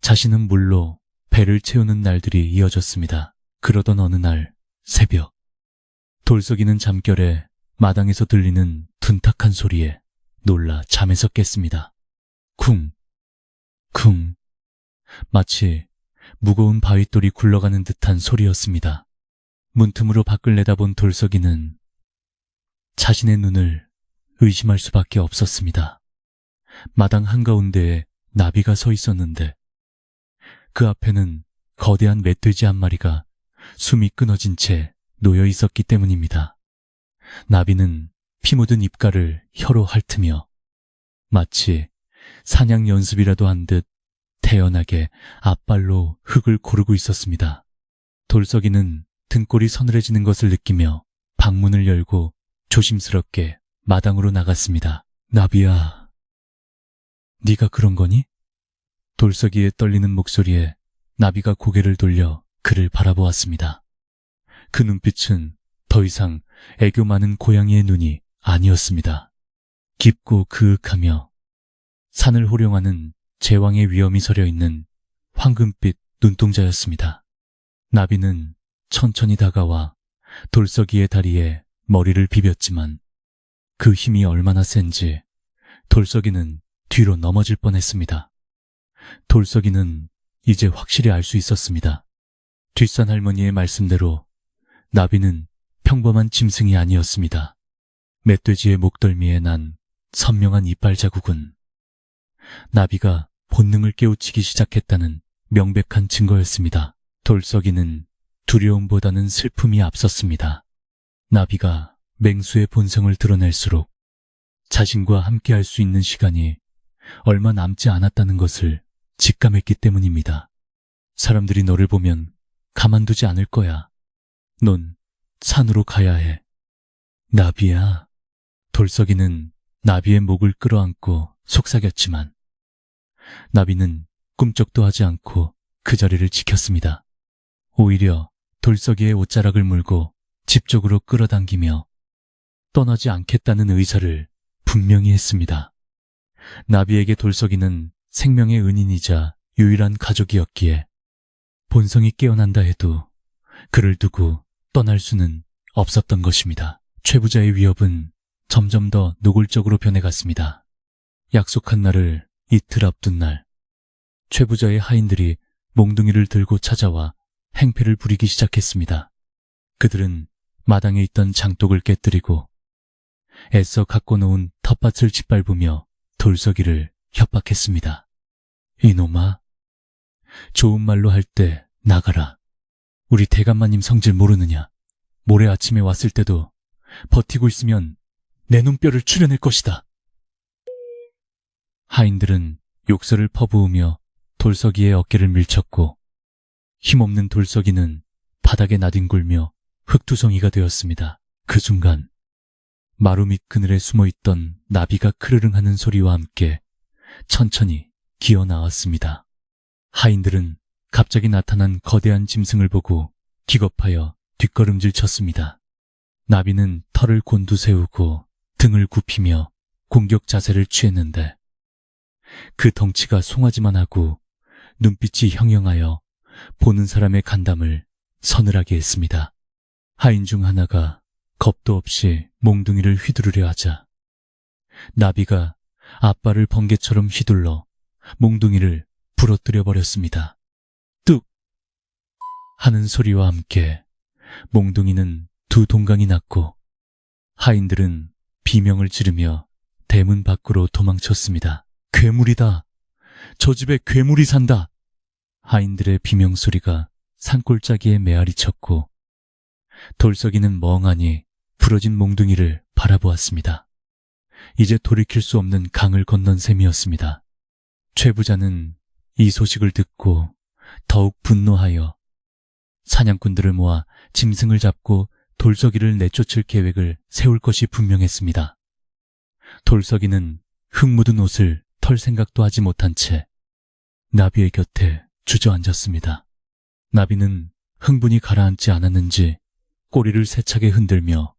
자신은 물로 배를 채우는 날들이 이어졌습니다. 그러던 어느 날 새벽 돌석이는 잠결에 마당에서 들리는 둔탁한 소리에 놀라 잠에서 깼습니다. 쿵, 쿵, 마치 무거운 바윗돌이 굴러가는 듯한 소리였습니다. 문틈으로 밖을 내다본 돌석이는 자신의 눈을 의심할 수밖에 없었습니다. 마당 한가운데에 나비가 서 있었는데 그 앞에는 거대한 멧돼지 한 마리가 숨이 끊어진 채 놓여 있었기 때문입니다. 나비는 피 묻은 입가를 혀로 핥으며 마치 사냥 연습이라도 한 듯 태연하게 앞발로 흙을 고르고 있었습니다. 돌석이는 등골이 서늘해지는 것을 느끼며 방문을 열고 조심스럽게 마당으로 나갔습니다. 나비야, 네가 그런 거니? 돌석이의 떨리는 목소리에 나비가 고개를 돌려 그를 바라보았습니다. 그 눈빛은 더 이상 애교 많은 고양이의 눈이 아니었습니다. 깊고 그윽하며 산을 호령하는 제왕의 위엄이 서려 있는 황금빛 눈동자였습니다. 나비는 천천히 다가와 돌석이의 다리에 머리를 비볐지만 그 힘이 얼마나 센지 돌석이는 뒤로 넘어질 뻔했습니다. 돌석이는 이제 확실히 알 수 있었습니다. 뒷산 할머니의 말씀대로 나비는 평범한 짐승이 아니었습니다. 멧돼지의 목덜미에 난 선명한 이빨 자국은 나비가 본능을 깨우치기 시작했다는 명백한 증거였습니다. 돌석이는 두려움보다는 슬픔이 앞섰습니다. 나비가 맹수의 본성을 드러낼수록 자신과 함께할 수 있는 시간이 얼마 남지 않았다는 것을 직감했기 때문입니다. 사람들이 너를 보면 가만두지 않을 거야. 넌 산으로 가야 해. 나비야. 돌석이는 나비의 목을 끌어안고 속삭였지만 나비는 꿈쩍도 하지 않고 그 자리를 지켰습니다. 오히려 돌석이의 옷자락을 물고 집 쪽으로 끌어당기며 떠나지 않겠다는 의사를 분명히 했습니다. 나비에게 돌석이는 생명의 은인이자 유일한 가족이었기에 본성이 깨어난다 해도 그를 두고 떠날 수는 없었던 것입니다. 최부자의 위협은 점점 더 노골적으로 변해갔습니다. 약속한 날을 이틀 앞둔 날, 최부자의 하인들이 몽둥이를 들고 찾아와 행패를 부리기 시작했습니다. 그들은 마당에 있던 장독을 깨뜨리고 애써 갖고 놓은 텃밭을 짓밟으며 돌석이를 협박했습니다. 이놈아, 좋은 말로 할 때 나가라. 우리 대감마님 성질 모르느냐. 모레 아침에 왔을 때도 버티고 있으면 내 눈뼈를 추려낼 것이다. 하인들은 욕설을 퍼부으며 돌석이의 어깨를 밀쳤고 힘없는 돌석이는 바닥에 나뒹굴며 흙투성이가 되었습니다. 그 순간 마루 밑 그늘에 숨어있던 나비가 크르릉하는 소리와 함께 천천히 기어 나왔습니다. 하인들은 갑자기 나타난 거대한 짐승을 보고 기겁하여 뒷걸음질 쳤습니다. 나비는 털을 곤두세우고 등을 굽히며 공격 자세를 취했는데 그 덩치가 송아지만 하고 눈빛이 형형하여 보는 사람의 간담을 서늘하게 했습니다. 하인 중 하나가 겁도 없이 몽둥이를 휘두르려 하자 나비가 앞발을 번개처럼 휘둘러 몽둥이를 부러뜨려 버렸습니다. 뚝! 하는 소리와 함께 몽둥이는 두 동강이 났고 하인들은 비명을 지르며 대문 밖으로 도망쳤습니다. 괴물이다! 저 집에 괴물이 산다! 하인들의 비명소리가 산골짜기에 메아리 쳤고 돌석이는 멍하니 부러진 몽둥이를 바라보았습니다. 이제 돌이킬 수 없는 강을 건넌 셈이었습니다. 최부자는 이 소식을 듣고 더욱 분노하여 사냥꾼들을 모아 짐승을 잡고 돌석이를 내쫓을 계획을 세울 것이 분명했습니다. 돌석이는 흙 묻은 옷을 털 생각도 하지 못한 채 나비의 곁에 주저앉았습니다. 나비는 흥분이 가라앉지 않았는지 꼬리를 세차게 흔들며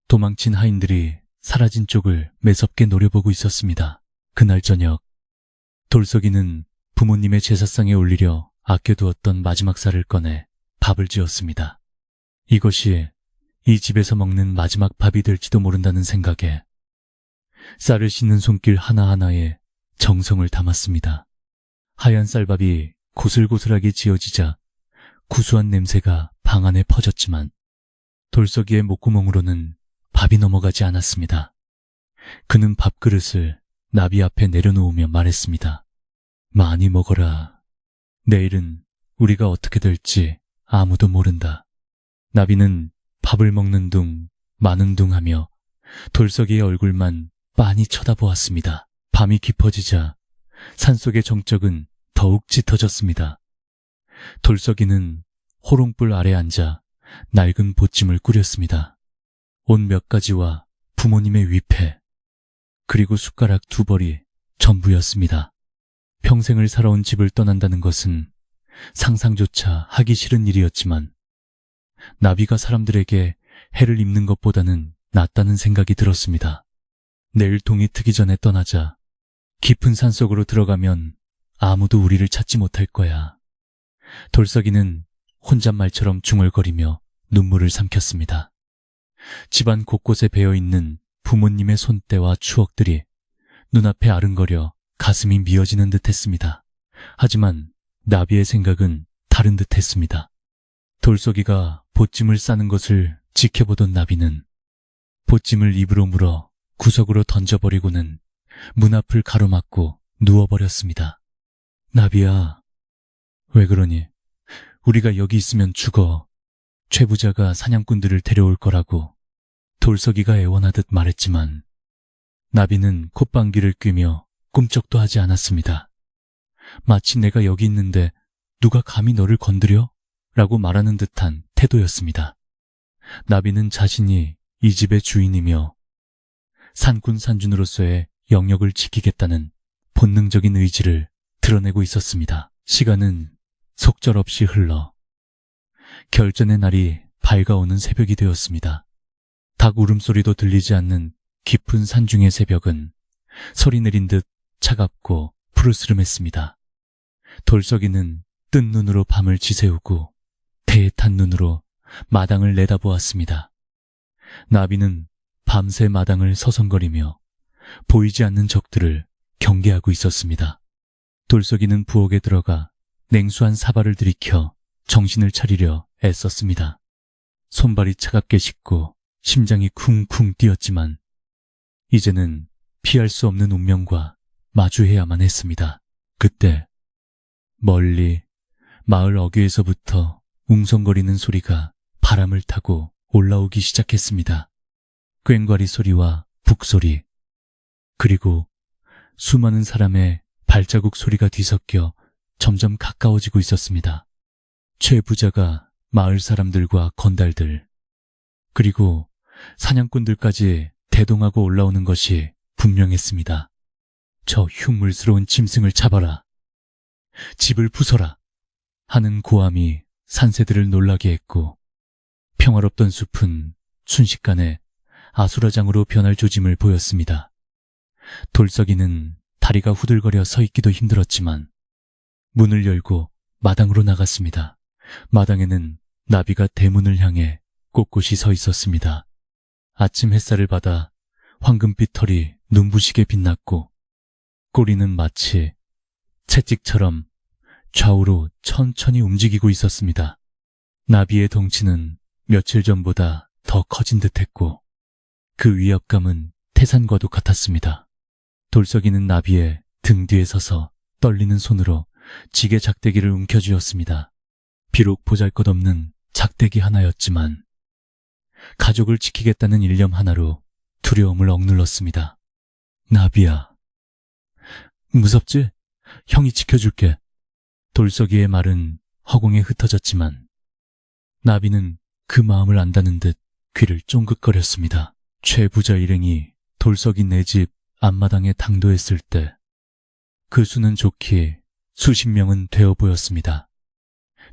도망친 하인들이 사라진 쪽을 매섭게 노려보고 있었습니다. 그날 저녁 돌석이는 부모님의 제사상에 올리려 아껴두었던 마지막 쌀을 꺼내 밥을 지었습니다. 이것이 이 집에서 먹는 마지막 밥이 될지도 모른다는 생각에 쌀을 씻는 손길 하나하나에 정성을 담았습니다. 하얀 쌀밥이 고슬고슬하게 지어지자 구수한 냄새가 방 안에 퍼졌지만 돌석이의 목구멍으로는 밥이 넘어가지 않았습니다. 그는 밥그릇을 나비 앞에 내려놓으며 말했습니다. 많이 먹어라. 내일은 우리가 어떻게 될지 아무도 모른다. 나비는 밥을 먹는 둥 마는 둥 하며 돌석이의 얼굴만 빤히 쳐다보았습니다. 밤이 깊어지자 산속의 정적은 더욱 짙어졌습니다. 돌석이는 호롱불 아래 앉아 낡은 보찜을 꾸렸습니다. 옷 몇 가지와 부모님의 위패, 그리고 숟가락 2벌이 전부였습니다. 평생을 살아온 집을 떠난다는 것은 상상조차 하기 싫은 일이었지만 나비가 사람들에게 해를 입는 것보다는 낫다는 생각이 들었습니다. 내일 동이 트기 전에 떠나자. 깊은 산속으로 들어가면 아무도 우리를 찾지 못할 거야. 돌석이는 혼잣말처럼 중얼거리며 눈물을 삼켰습니다. 집안 곳곳에 배어있는 부모님의 손때와 추억들이 눈앞에 아른거려 가슴이 미어지는 듯 했습니다. 하지만 나비의 생각은 다른 듯 했습니다. 돌석이가 보찜을 싸는 것을 지켜보던 나비는 보찜을 입으로 물어 구석으로 던져버리고는 문 앞을 가로막고 누워버렸습니다. 나비야, 왜 그러니? 우리가 여기 있으면 죽어. 최 부자가 사냥꾼들을 데려올 거라고 돌석이가 애원하듯 말했지만 나비는 콧방귀를 뀌며 꿈쩍도 하지 않았습니다. 마치 내가 여기 있는데 누가 감히 너를 건드려? 라고 말하는 듯한 태도였습니다. 나비는 자신이 이 집의 주인이며 산꾼 산준으로서의 영역을 지키겠다는 본능적인 의지를 드러내고 있었습니다. 시간은 속절없이 흘러 결전의 날이 밝아오는 새벽이 되었습니다. 닭 울음소리도 들리지 않는 깊은 산중의 새벽은 서리 내린 듯 차갑고 푸르스름했습니다. 돌석이는 뜬 눈으로 밤을 지새우고 태에 탄 눈으로 마당을 내다보았습니다. 나비는 밤새 마당을 서성거리며 보이지 않는 적들을 경계하고 있었습니다. 돌석이는 부엌에 들어가 냉수한 사발을 들이켜 정신을 차리려 애썼습니다. 손발이 차갑게 식고 심장이 쿵쿵 뛰었지만 이제는 피할 수 없는 운명과 마주해야만 했습니다. 그때 멀리 마을 어귀에서부터 웅성거리는 소리가 바람을 타고 올라오기 시작했습니다. 꽹과리 소리와 북소리, 그리고 수많은 사람의 발자국 소리가 뒤섞여 점점 가까워지고 있었습니다. 최 부자가 마을 사람들과 건달들, 그리고 사냥꾼들까지 대동하고 올라오는 것이 분명했습니다. 저 흉물스러운 짐승을 잡아라, 집을 부숴라 하는 고함이 산새들을 놀라게 했고 평화롭던 숲은 순식간에 아수라장으로 변할 조짐을 보였습니다. 돌석이는 다리가 후들거려 서 있기도 힘들었지만 문을 열고 마당으로 나갔습니다. 마당에는 나비가 대문을 향해 꼿꼿이 서 있었습니다. 아침 햇살을 받아 황금빛 털이 눈부시게 빛났고 꼬리는 마치 채찍처럼 좌우로 천천히 움직이고 있었습니다. 나비의 덩치는 며칠 전보다 더 커진 듯했고 그 위압감은 태산과도 같았습니다. 돌석이는 나비의 등 뒤에 서서 떨리는 손으로 지게 작대기를 움켜쥐었습니다. 비록 보잘것없는 작대기 하나였지만 가족을 지키겠다는 일념 하나로 두려움을 억눌렀습니다. 나비야, 무섭지? 형이 지켜줄게. 돌석이의 말은 허공에 흩어졌지만 나비는 그 마음을 안다는 듯 귀를 쫑긋거렸습니다. 최 부자 일행이 돌석이 내 집 앞마당에 당도했을 때 그 수는 좋게 수십 명은 되어 보였습니다.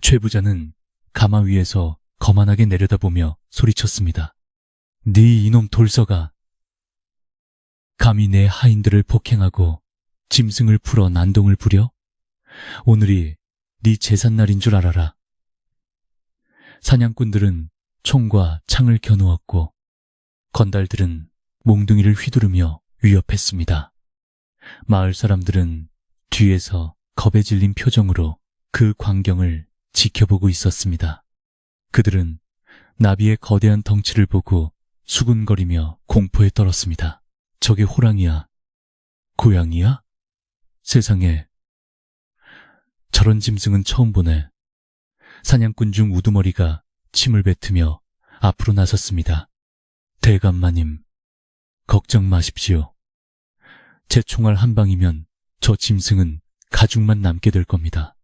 최 부자는 가마 위에서 거만하게 내려다보며 소리쳤습니다. 네 이놈 돌석아, 감히 내 하인들을 폭행하고 짐승을 풀어 난동을 부려? 오늘이 네 제삿날인 줄 알아라. 사냥꾼들은 총과 창을 겨누었고 건달들은 몽둥이를 휘두르며 위협했습니다. 마을 사람들은 뒤에서 겁에 질린 표정으로 그 광경을 지켜보고 있었습니다. 그들은 나비의 거대한 덩치를 보고 수군거리며 공포에 떨었습니다. 저게 호랑이야? 고양이야? 세상에, 저런 짐승은 처음 보네. 사냥꾼 중 우두머리가 침을 뱉으며 앞으로 나섰습니다. 대감마님, 걱정 마십시오. 제 총알 한 방이면 저 짐승은 가죽만 남게 될 겁니다.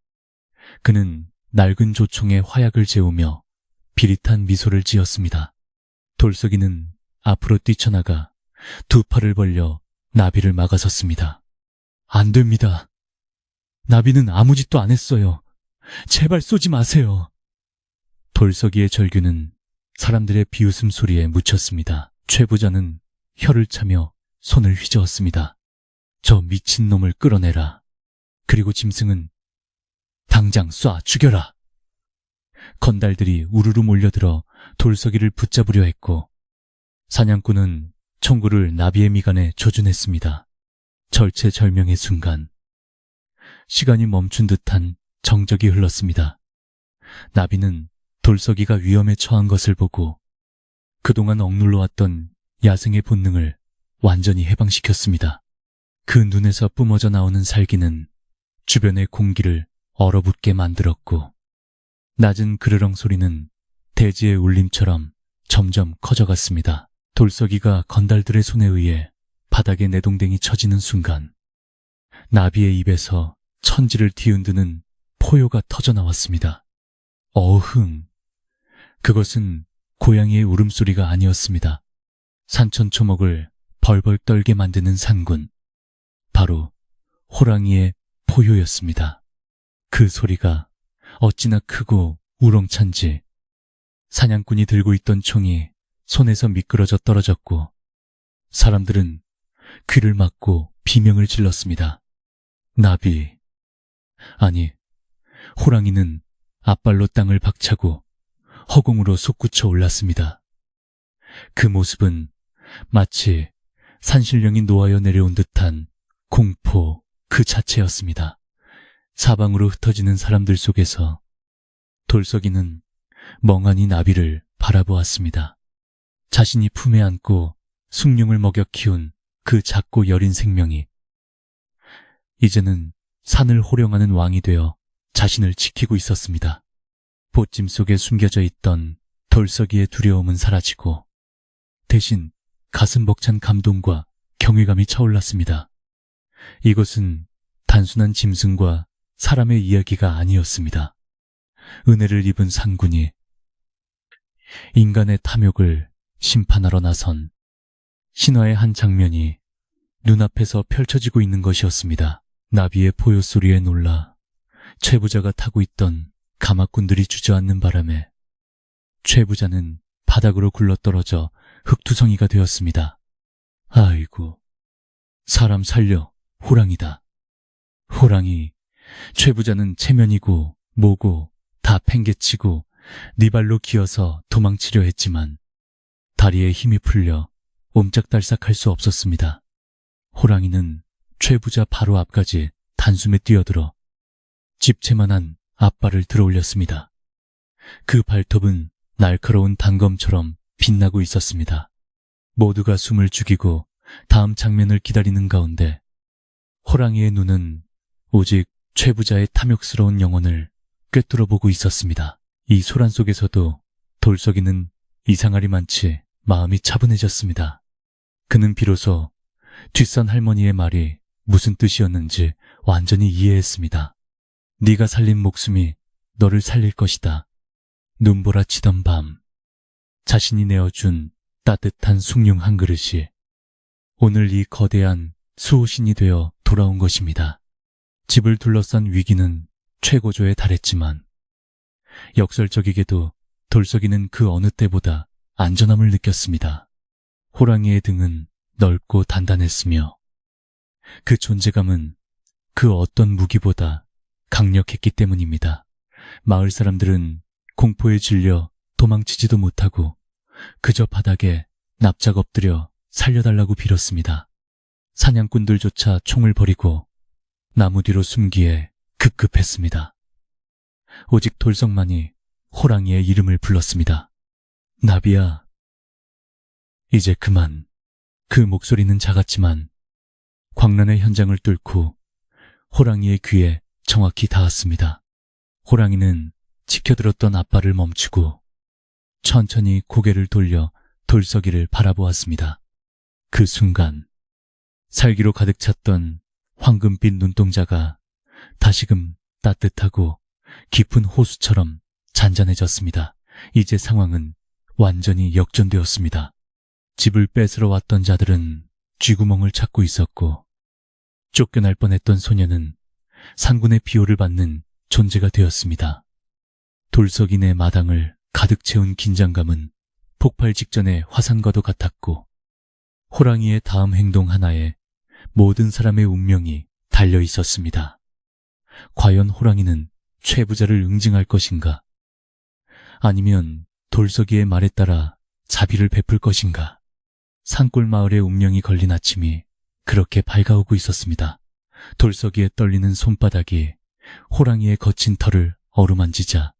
그는 낡은 조총에 화약을 재우며 비릿한 미소를 지었습니다. 돌석이는 앞으로 뛰쳐나가 두 팔을 벌려 나비를 막아섰습니다. 안 됩니다. 나비는 아무 짓도 안 했어요. 제발 쏘지 마세요. 돌석이의 절규는 사람들의 비웃음 소리에 묻혔습니다. 최 부자는 혀를 차며 손을 휘저었습니다. 저 미친놈을 끌어내라. 그리고 짐승은 당장 쏴 죽여라. 건달들이 우르르 몰려들어 돌석이를 붙잡으려 했고 사냥꾼은 총구를 나비의 미간에 조준했습니다. 절체절명의 순간 시간이 멈춘 듯한 정적이 흘렀습니다. 나비는 돌석이가 위험에 처한 것을 보고 그동안 억눌러 왔던 야생의 본능을 완전히 해방시켰습니다. 그 눈에서 뿜어져 나오는 살기는 주변의 공기를 얼어붙게 만들었고 낮은 그르렁 소리는 대지의 울림처럼 점점 커져갔습니다. 돌석이가 건달들의 손에 의해 바닥에 내동댕이 쳐지는 순간 나비의 입에서 천지를 뒤흔드는 포효가 터져나왔습니다. 어흥! 그것은 고양이의 울음소리가 아니었습니다. 산천초목을 벌벌 떨게 만드는 산군, 바로 호랑이의 포효였습니다. 그 소리가 어찌나 크고 우렁찬지 사냥꾼이 들고 있던 총이 손에서 미끄러져 떨어졌고 사람들은 귀를 막고 비명을 질렀습니다. 나비, 아니 호랑이는 앞발로 땅을 박차고 허공으로 솟구쳐 올랐습니다. 그 모습은 마치 산신령이 노하여 내려온 듯한 공포 그 자체였습니다. 사방으로 흩어지는 사람들 속에서 돌석이는 멍하니 나비를 바라보았습니다. 자신이 품에 안고 숭늉을 먹여 키운 그 작고 여린 생명이 이제는 산을 호령하는 왕이 되어 자신을 지키고 있었습니다. 보찜 속에 숨겨져 있던 돌석이의 두려움은 사라지고 대신 가슴 벅찬 감동과 경외감이 차올랐습니다. 이것은 단순한 짐승과 사람의 이야기가 아니었습니다. 은혜를 입은 산군이 인간의 탐욕을 심판하러 나선 신화의 한 장면이 눈앞에서 펼쳐지고 있는 것이었습니다. 나비의 포효 소리에 놀라 최 부자가 타고 있던 가마꾼들이 주저앉는 바람에 최 부자는 바닥으로 굴러떨어져 흙투성이가 되었습니다. 아이고, 사람 살려, 호랑이다. 호랑이, 최 부자는 체면이고 뭐고 다 팽개치고 네 발로 기어서 도망치려 했지만 다리에 힘이 풀려 옴짝달싹할 수 없었습니다. 호랑이는 최 부자 바로 앞까지 단숨에 뛰어들어 집채만한 앞발을 들어올렸습니다. 그 발톱은 날카로운 단검처럼 빛나고 있었습니다. 모두가 숨을 죽이고 다음 장면을 기다리는 가운데 호랑이의 눈은 오직 최 부자의 탐욕스러운 영혼을 꿰뚫어보고 있었습니다. 이 소란 속에서도 돌석이는 이상하리만치 마음이 차분해졌습니다. 그는 비로소 뒷산 할머니의 말이 무슨 뜻이었는지 완전히 이해했습니다. 네가 살린 목숨이 너를 살릴 것이다. 눈보라치던 밤, 자신이 내어준 따뜻한 숭늉 한 그릇이 오늘 이 거대한 수호신이 되어 돌아온 것입니다. 집을 둘러싼 위기는 최고조에 달했지만 역설적이게도 돌석이는 그 어느 때보다 안전함을 느꼈습니다. 호랑이의 등은 넓고 단단했으며 그 존재감은 그 어떤 무기보다 강력했기 때문입니다. 마을 사람들은 공포에 질려 도망치지도 못하고 그저 바닥에 납작 엎드려 살려달라고 빌었습니다. 사냥꾼들조차 총을 버리고 나무 뒤로 숨기에 급급했습니다. 오직 돌석만이 호랑이의 이름을 불렀습니다. 나비야, 이제 그만. 그 목소리는 작았지만 광란의 현장을 뚫고 호랑이의 귀에 정확히 닿았습니다. 호랑이는 지켜들었던 아빠를 멈추고 천천히 고개를 돌려 돌석이를 바라보았습니다. 그 순간 살기로 가득 찼던 황금빛 눈동자가 다시금 따뜻하고 깊은 호수처럼 잔잔해졌습니다. 이제 상황은 완전히 역전되었습니다. 집을 뺏으러 왔던 자들은 쥐구멍을 찾고 있었고 쫓겨날 뻔했던 소녀는 상군의 비호를 받는 존재가 되었습니다. 돌석이 내 마당을 가득 채운 긴장감은 폭발 직전의 화산과도 같았고 호랑이의 다음 행동 하나에 모든 사람의 운명이 달려 있었습니다. 과연 호랑이는 최부자를 응징할 것인가? 아니면 돌석이의 말에 따라 자비를 베풀 것인가? 산골 마을의 운명이 걸린 아침이 그렇게 밝아오고 있었습니다. 돌석이의 떨리는 손바닥이 호랑이의 거친 털을 어루만지자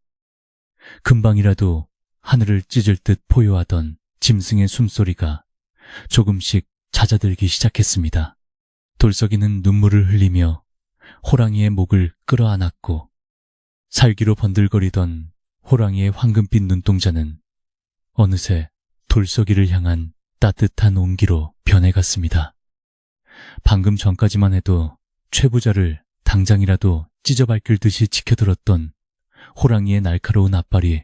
금방이라도 하늘을 찢을 듯 포효하던 짐승의 숨소리가 조금씩 잦아들기 시작했습니다. 돌석이는 눈물을 흘리며 호랑이의 목을 끌어안았고 살기로 번들거리던 호랑이의 황금빛 눈동자는 어느새 돌석이를 향한 따뜻한 온기로 변해갔습니다. 방금 전까지만 해도 최부자를 당장이라도 찢어밟힐 듯이 지켜들었던 호랑이의 날카로운 앞발이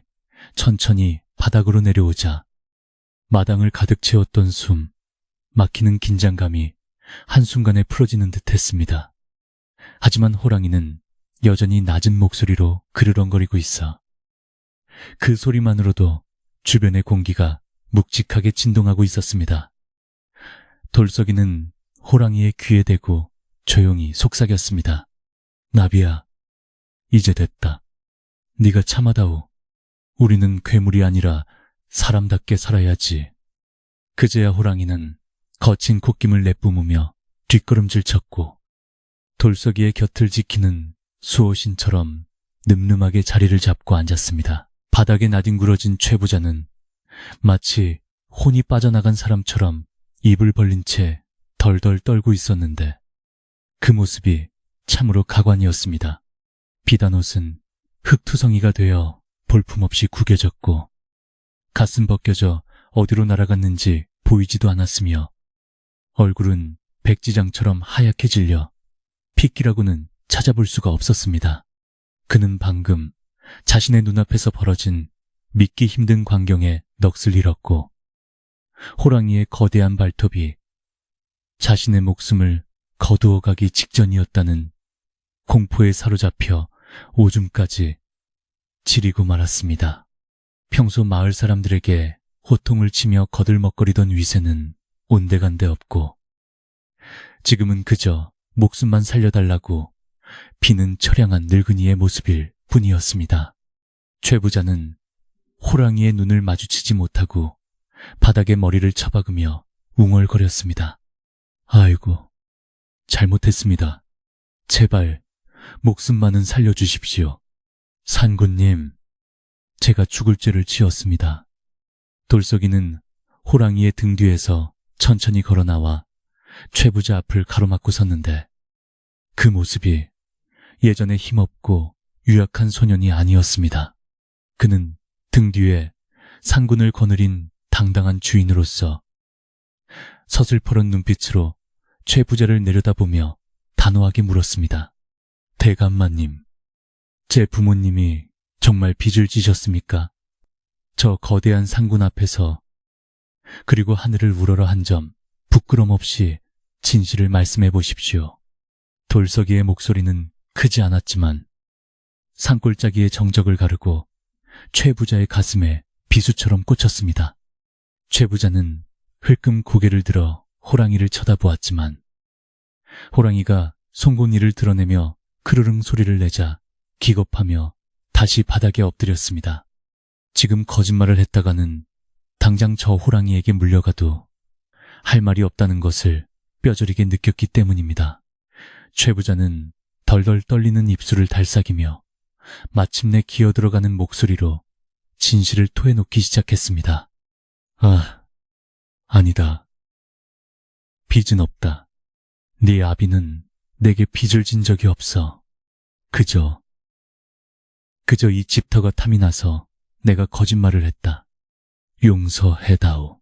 천천히 바닥으로 내려오자 마당을 가득 채웠던 숨, 막히는 긴장감이 한순간에 풀어지는 듯 했습니다. 하지만 호랑이는 여전히 낮은 목소리로 그르렁거리고 있어 그 소리만으로도 주변의 공기가 묵직하게 진동하고 있었습니다. 돌석이는 호랑이의 귀에 대고 조용히 속삭였습니다. 나비야, 이제 됐다. 네가 참아다오. 우리는 괴물이 아니라 사람답게 살아야지. 그제야 호랑이는 거친 콧김을 내뿜으며 뒷걸음질 쳤고 돌석이의 곁을 지키는 수호신처럼 늠름하게 자리를 잡고 앉았습니다. 바닥에 나뒹굴어진 최부자는 마치 혼이 빠져나간 사람처럼 입을 벌린 채 덜덜 떨고 있었는데 그 모습이 참으로 가관이었습니다. 비단옷은 흙투성이가 되어 볼품없이 구겨졌고 가슴 벗겨져 어디로 날아갔는지 보이지도 않았으며 얼굴은 백지장처럼 하얗게 질려 핏기라고는 찾아볼 수가 없었습니다. 그는 방금 자신의 눈앞에서 벌어진 믿기 힘든 광경에 넋을 잃었고 호랑이의 거대한 발톱이 자신의 목숨을 거두어가기 직전이었다는 공포에 사로잡혀 오줌까지 지리고 말았습니다. 평소 마을 사람들에게 호통을 치며 거들먹거리던 위세는 온데간데 없고 지금은 그저 목숨만 살려달라고 비는 처량한 늙은이의 모습일 뿐이었습니다. 최부자는 호랑이의 눈을 마주치지 못하고 바닥에 머리를 처박으며 웅얼거렸습니다. 아이고, 잘못했습니다. 제발 목숨만은 살려주십시오. 산군님, 제가 죽을 죄를 지었습니다. 돌석이는 호랑이의 등 뒤에서 천천히 걸어나와 최부자 앞을 가로막고 섰는데 그 모습이 예전에 힘없고 유약한 소년이 아니었습니다. 그는 등 뒤에 상군을 거느린 당당한 주인으로서 서슬퍼런 눈빛으로 최부자를 내려다보며 단호하게 물었습니다. 대감마님, 제 부모님이 정말 빚을 지셨습니까? 저 거대한 상군 앞에서 그리고 하늘을 우러러 한 점 부끄럼 없이 진실을 말씀해 보십시오. 돌석이의 목소리는 크지 않았지만 산골짜기의 정적을 가르고 최부자의 가슴에 비수처럼 꽂혔습니다. 최부자는 흘끔 고개를 들어 호랑이를 쳐다보았지만 호랑이가 송곳니를 드러내며 크르릉 소리를 내자 기겁하며 다시 바닥에 엎드렸습니다. 지금 거짓말을 했다가는 당장 저 호랑이에게 물려가도 할 말이 없다는 것을 뼈저리게 느꼈기 때문입니다. 최부자는 덜덜 떨리는 입술을 달싹이며 마침내 기어들어가는 목소리로 진실을 토해놓기 시작했습니다. 아니다. 빚은 없다. 네 아비는 내게 빚을 진 적이 없어. 그저 그저 이 집터가 탐이 나서 내가 거짓말을 했다. 용서해다오.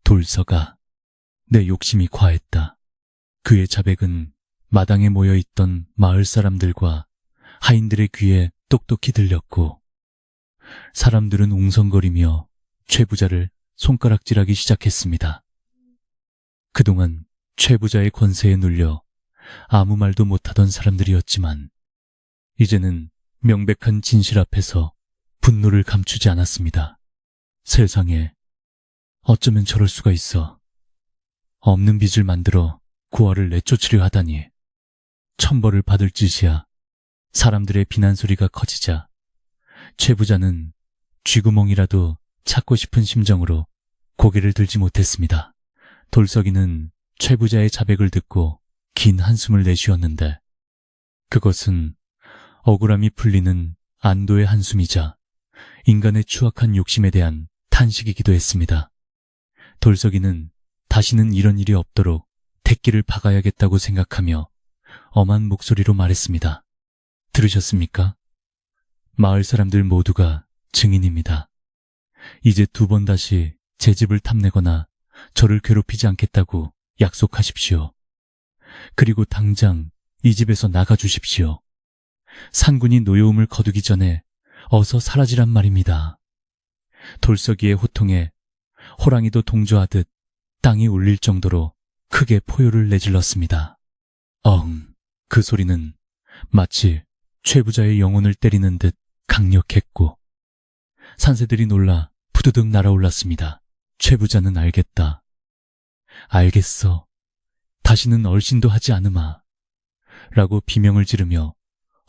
돌서가. 내 욕심이 과했다. 그의 자백은 마당에 모여있던 마을 사람들과 하인들의 귀에 똑똑히 들렸고, 사람들은 웅성거리며 최 부자를 손가락질하기 시작했습니다. 그동안 최 부자의 권세에 눌려 아무 말도 못하던 사람들이었지만 이제는 명백한 진실 앞에서 분노를 감추지 않았습니다. 세상에, 어쩌면 저럴 수가 있어. 없는 빚을 만들어 고아를 내쫓으려 하다니. 천벌을 받을 짓이야. 사람들의 비난 소리가 커지자 최 부자는 쥐구멍이라도 찾고 싶은 심정으로 고개를 들지 못했습니다. 돌석이는 최 부자의 자백을 듣고 긴 한숨을 내쉬었는데 그것은 억울함이 풀리는 안도의 한숨이자 인간의 추악한 욕심에 대한 탄식이기도 했습니다. 돌석이는 다시는 이런 일이 없도록 대기를 박아야겠다고 생각하며 엄한 목소리로 말했습니다. 들으셨습니까? 마을 사람들 모두가 증인입니다. 이제 2번 다시 제 집을 탐내거나 저를 괴롭히지 않겠다고 약속하십시오. 그리고 당장 이 집에서 나가주십시오. 산군이 노여움을 거두기 전에 어서 사라지란 말입니다. 돌석이의 호통에 호랑이도 동조하듯 땅이 울릴 정도로 크게 포효를 내질렀습니다. 그 소리는 마치 최 부자의 영혼을 때리는 듯 강력했고 산새들이 놀라 푸드득 날아올랐습니다. 최 부자는 알겠다. 알겠어. 다시는 얼씬도 하지 않으마. 라고 비명을 지르며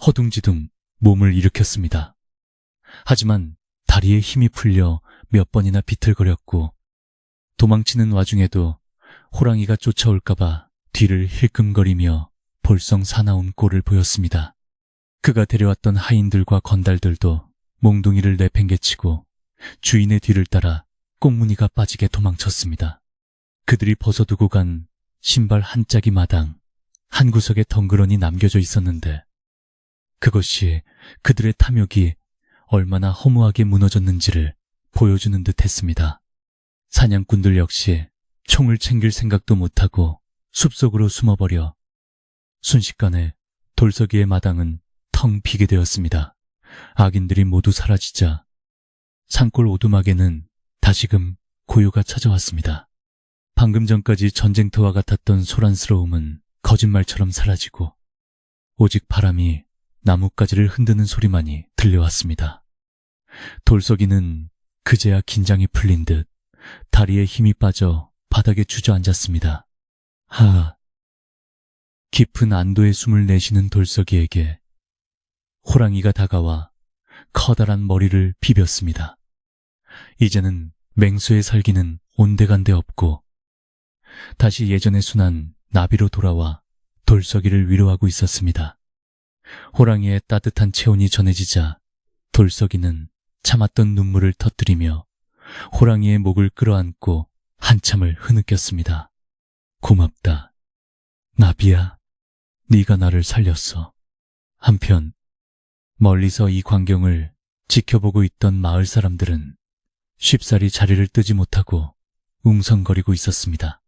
허둥지둥 몸을 일으켰습니다. 하지만 다리에 힘이 풀려 몇 번이나 비틀거렸고 도망치는 와중에도 호랑이가 쫓아올까봐 뒤를 힐끔거리며 볼썽 사나운 꼴을 보였습니다. 그가 데려왔던 하인들과 건달들도 몽둥이를 내팽개치고 주인의 뒤를 따라 꽁무니가 빠지게 도망쳤습니다. 그들이 벗어두고 간 신발 한 짝이 마당 한 구석에 덩그러니 남겨져 있었는데 그것이 그들의 탐욕이 얼마나 허무하게 무너졌는지를 보여주는 듯 했습니다. 사냥꾼들 역시 총을 챙길 생각도 못하고 숲속으로 숨어버려 순식간에 돌석이의 마당은 텅 비게 되었습니다. 악인들이 모두 사라지자 산골 오두막에는 다시금 고요가 찾아왔습니다. 방금 전까지 전쟁터와 같았던 소란스러움은 거짓말처럼 사라지고 오직 바람이 나뭇가지를 흔드는 소리만이 들려왔습니다. 돌석이는 그제야 긴장이 풀린 듯 다리에 힘이 빠져 바닥에 주저앉았습니다. 깊은 안도의 숨을 내쉬는 돌석이에게 호랑이가 다가와 커다란 머리를 비볐습니다. 이제는 맹수의 살기는 온데간데 없고 다시 예전의 순한 나비로 돌아와 돌석이를 위로하고 있었습니다. 호랑이의 따뜻한 체온이 전해지자 돌석이는 참았던 눈물을 터뜨리며 호랑이의 목을 끌어안고 한참을 흐느꼈습니다. 고맙다. 나비야, 네가 나를 살렸어. 한편 멀리서 이 광경을 지켜보고 있던 마을 사람들은 쉽사리 자리를 뜨지 못하고 웅성거리고 있었습니다.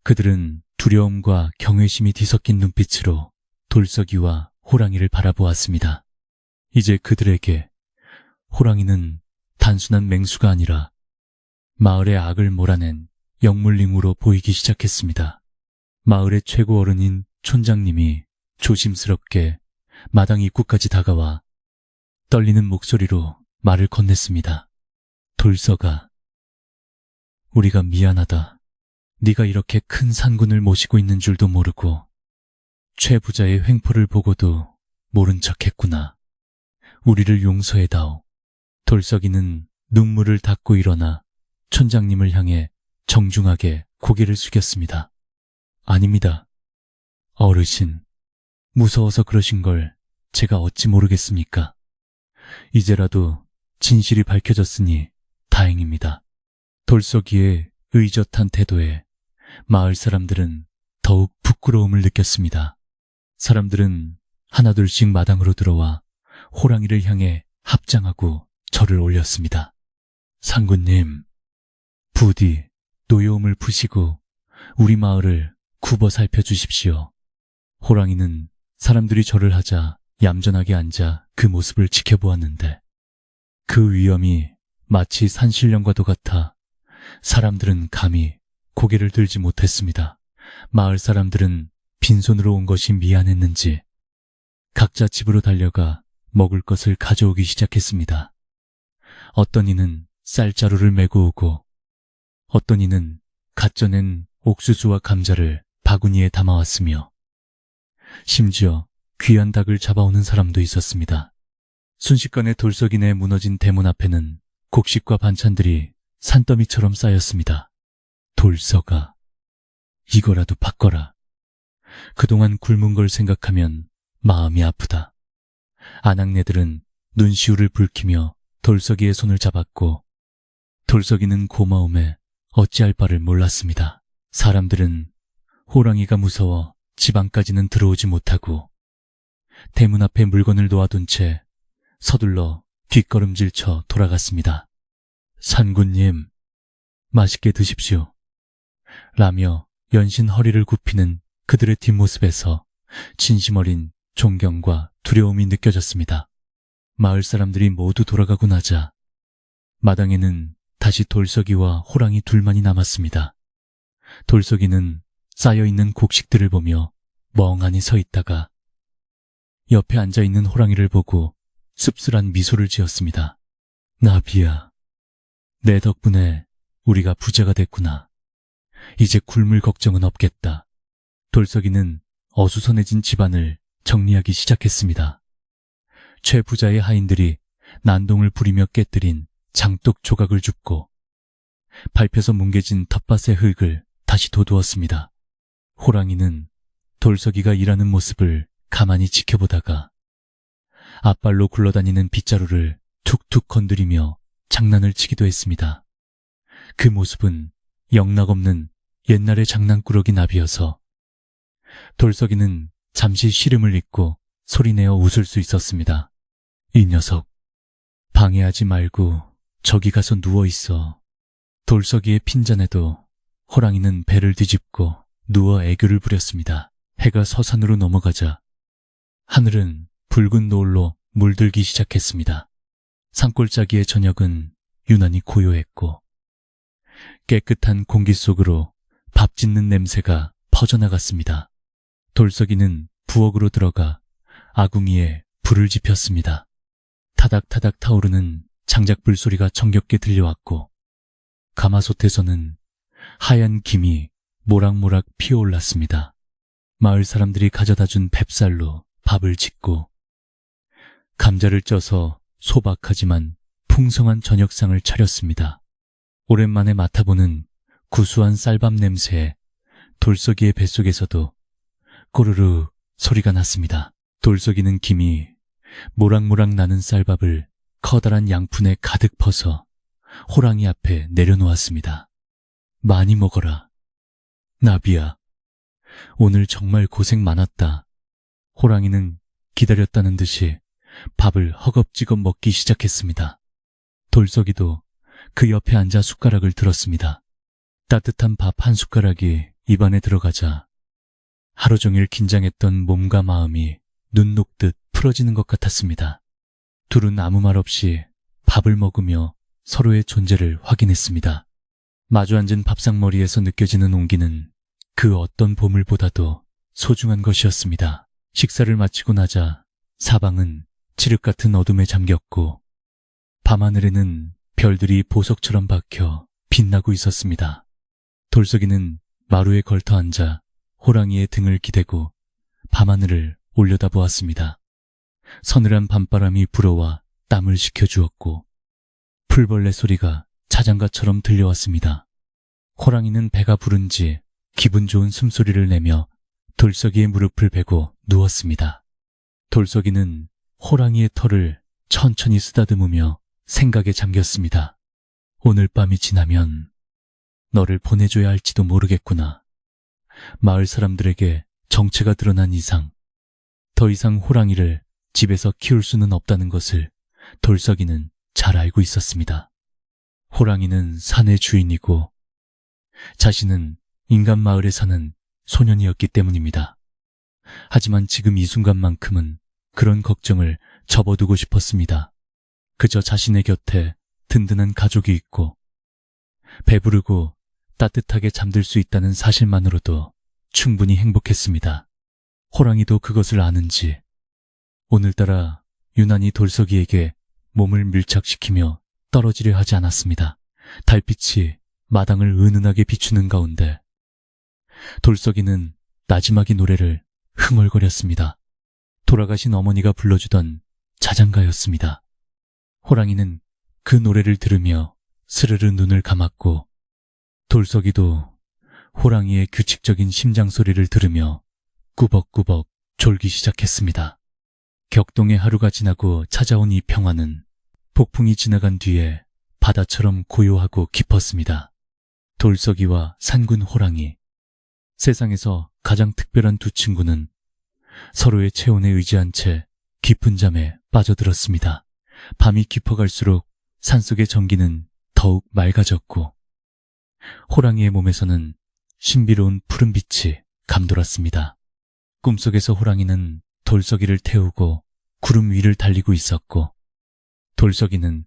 그들은 두려움과 경외심이 뒤섞인 눈빛으로 돌석이와 호랑이를 바라보았습니다. 이제 그들에게 호랑이는 단순한 맹수가 아니라 마을의 악을 몰아낸 영물림으로 보이기 시작했습니다. 마을의 최고 어른인 촌장님이 조심스럽게 마당 입구까지 다가와 떨리는 목소리로 말을 건넸습니다. 돌석아, 우리가 미안하다. 네가 이렇게 큰 산군을 모시고 있는 줄도 모르고 최 부자의 횡포를 보고도 모른 척했구나. 우리를 용서해다오. 돌석이는 눈물을 닦고 일어나 촌장님을 향해 정중하게 고개를 숙였습니다. 아닙니다. 어르신, 무서워서 그러신 걸 제가 어찌 모르겠습니까? 이제라도 진실이 밝혀졌으니 다행입니다. 돌석이의 의젓한 태도에 마을 사람들은 더욱 부끄러움을 느꼈습니다. 사람들은 하나둘씩 마당으로 들어와 호랑이를 향해 합장하고 절을 올렸습니다. 상군님, 부디 노여움을 푸시고 우리 마을을 굽어 살펴주십시오. 호랑이는 사람들이 절을 하자 얌전하게 앉아 그 모습을 지켜보았는데 그 위엄이 마치 산신령과도 같아 사람들은 감히 고개를 들지 못했습니다. 마을 사람들은 빈손으로 온 것이 미안했는지 각자 집으로 달려가 먹을 것을 가져오기 시작했습니다. 어떤 이는 쌀자루를 메고 오고 어떤 이는 갓 쪄낸 옥수수와 감자를 바구니에 담아왔으며 심지어 귀한 닭을 잡아오는 사람도 있었습니다. 순식간에 돌석이 내 무너진 대문 앞에는 곡식과 반찬들이 산더미처럼 쌓였습니다. 돌석아, 이거라도 바꿔라. 그동안 굶은 걸 생각하면 마음이 아프다. 아낙네들은 눈시울을 붉히며 돌석이의 손을 잡았고 돌석이는 고마움에 어찌할 바를 몰랐습니다. 사람들은 호랑이가 무서워 집 안까지는 들어오지 못하고 대문 앞에 물건을 놓아둔 채 서둘러 뒷걸음질쳐 돌아갔습니다. 산군님, 맛있게 드십시오. 라며 연신 허리를 굽히는 그들의 뒷모습에서 진심 어린 존경과 두려움이 느껴졌습니다. 마을 사람들이 모두 돌아가고 나자 마당에는 다시 돌석이와 호랑이 둘만이 남았습니다. 돌석이는 쌓여있는 곡식들을 보며 멍하니 서 있다가 옆에 앉아있는 호랑이를 보고 씁쓸한 미소를 지었습니다. 나비야, 내 덕분에 우리가 부자가 됐구나. 이제 굶을 걱정은 없겠다. 돌석이는 어수선해진 집안을 정리하기 시작했습니다. 최부자의 하인들이 난동을 부리며 깨뜨린 장독 조각을 줍고 밟혀서 뭉개진 텃밭의 흙을 다시 돋우었습니다. 호랑이는 돌석이가 일하는 모습을 가만히 지켜보다가 앞발로 굴러다니는 빗자루를 툭툭 건드리며 장난을 치기도 했습니다. 그 모습은 영락없는 옛날의 장난꾸러기 나비여서 돌석이는 잠시 시름을 잊고 소리내어 웃을 수 있었습니다. 이 녀석, 방해하지 말고 저기 가서 누워있어. 돌석이의 핀잔에도 호랑이는 배를 뒤집고 누워 애교를 부렸습니다. 해가 서산으로 넘어가자 하늘은 붉은 노을로 물들기 시작했습니다. 산골짜기의 저녁은 유난히 고요했고 깨끗한 공기 속으로 밥 짓는 냄새가 퍼져나갔습니다. 돌석이는 부엌으로 들어가 아궁이에 불을 지폈습니다. 타닥타닥 타오르는 장작불 소리가 정겹게 들려왔고 가마솥에서는 하얀 김이 모락모락 피어올랐습니다. 마을 사람들이 가져다준 팻쌀로 밥을 짓고 감자를 쪄서 소박하지만 풍성한 저녁상을 차렸습니다. 오랜만에 맡아보는 구수한 쌀밥 냄새에 돌석이의 뱃속에서도 꼬르르 소리가 났습니다. 돌석이는 김이 모락모락 나는 쌀밥을 커다란 양푼에 가득 퍼서 호랑이 앞에 내려놓았습니다. 많이 먹어라. 나비야, 오늘 정말 고생 많았다. 호랑이는 기다렸다는 듯이 밥을 허겁지겁 먹기 시작했습니다. 돌석이도 그 옆에 앉아 숟가락을 들었습니다. 따뜻한 밥 한 숟가락이 입안에 들어가자 하루 종일 긴장했던 몸과 마음이 눈 녹듯 풀어지는 것 같았습니다. 둘은 아무 말 없이 밥을 먹으며 서로의 존재를 확인했습니다. 마주 앉은 밥상머리에서 느껴지는 온기는 그 어떤 보물보다도 소중한 것이었습니다. 식사를 마치고 나자 사방은 칠흑 같은 어둠에 잠겼고 밤하늘에는 별들이 보석처럼 박혀 빛나고 있었습니다. 돌석이는 마루에 걸터 앉아 호랑이의 등을 기대고 밤하늘을 올려다보았습니다. 서늘한 밤바람이 불어와 땀을 식혀주었고 풀벌레 소리가 자장가처럼 들려왔습니다. 호랑이는 배가 부른지 기분 좋은 숨소리를 내며 돌석이의 무릎을 베고 누웠습니다. 돌석이는 호랑이의 털을 천천히 쓰다듬으며 생각에 잠겼습니다. 오늘 밤이 지나면 너를 보내줘야 할지도 모르겠구나. 마을 사람들에게 정체가 드러난 이상 더 이상 호랑이를 집에서 키울 수는 없다는 것을 돌석이는 잘 알고 있었습니다. 호랑이는 산의 주인이고 자신은 인간 마을에 사는 소년이었기 때문입니다. 하지만 지금 이 순간만큼은 그런 걱정을 접어두고 싶었습니다. 그저 자신의 곁에 든든한 가족이 있고 배부르고 따뜻하게 잠들 수 있다는 사실만으로도 충분히 행복했습니다. 호랑이도 그것을 아는지 오늘따라 유난히 돌석이에게 몸을 밀착시키며 떨어지려 하지 않았습니다. 달빛이 마당을 은은하게 비추는 가운데 돌석이는 나지막이 노래를 흥얼거렸습니다. 돌아가신 어머니가 불러주던 자장가였습니다. 호랑이는 그 노래를 들으며 스르르 눈을 감았고 돌석이도 호랑이의 규칙적인 심장 소리를 들으며 꾸벅꾸벅 졸기 시작했습니다. 격동의 하루가 지나고 찾아온 이 평화는 폭풍이 지나간 뒤에 바다처럼 고요하고 깊었습니다. 돌석이와 산군 호랑이, 세상에서 가장 특별한 두 친구는 서로의 체온에 의지한 채 깊은 잠에 빠져들었습니다. 밤이 깊어갈수록 산속의 전기는 더욱 맑아졌고 호랑이의 몸에서는 신비로운 푸른빛이 감돌았습니다. 꿈속에서 호랑이는 돌석이를 태우고 구름 위를 달리고 있었고 돌석이는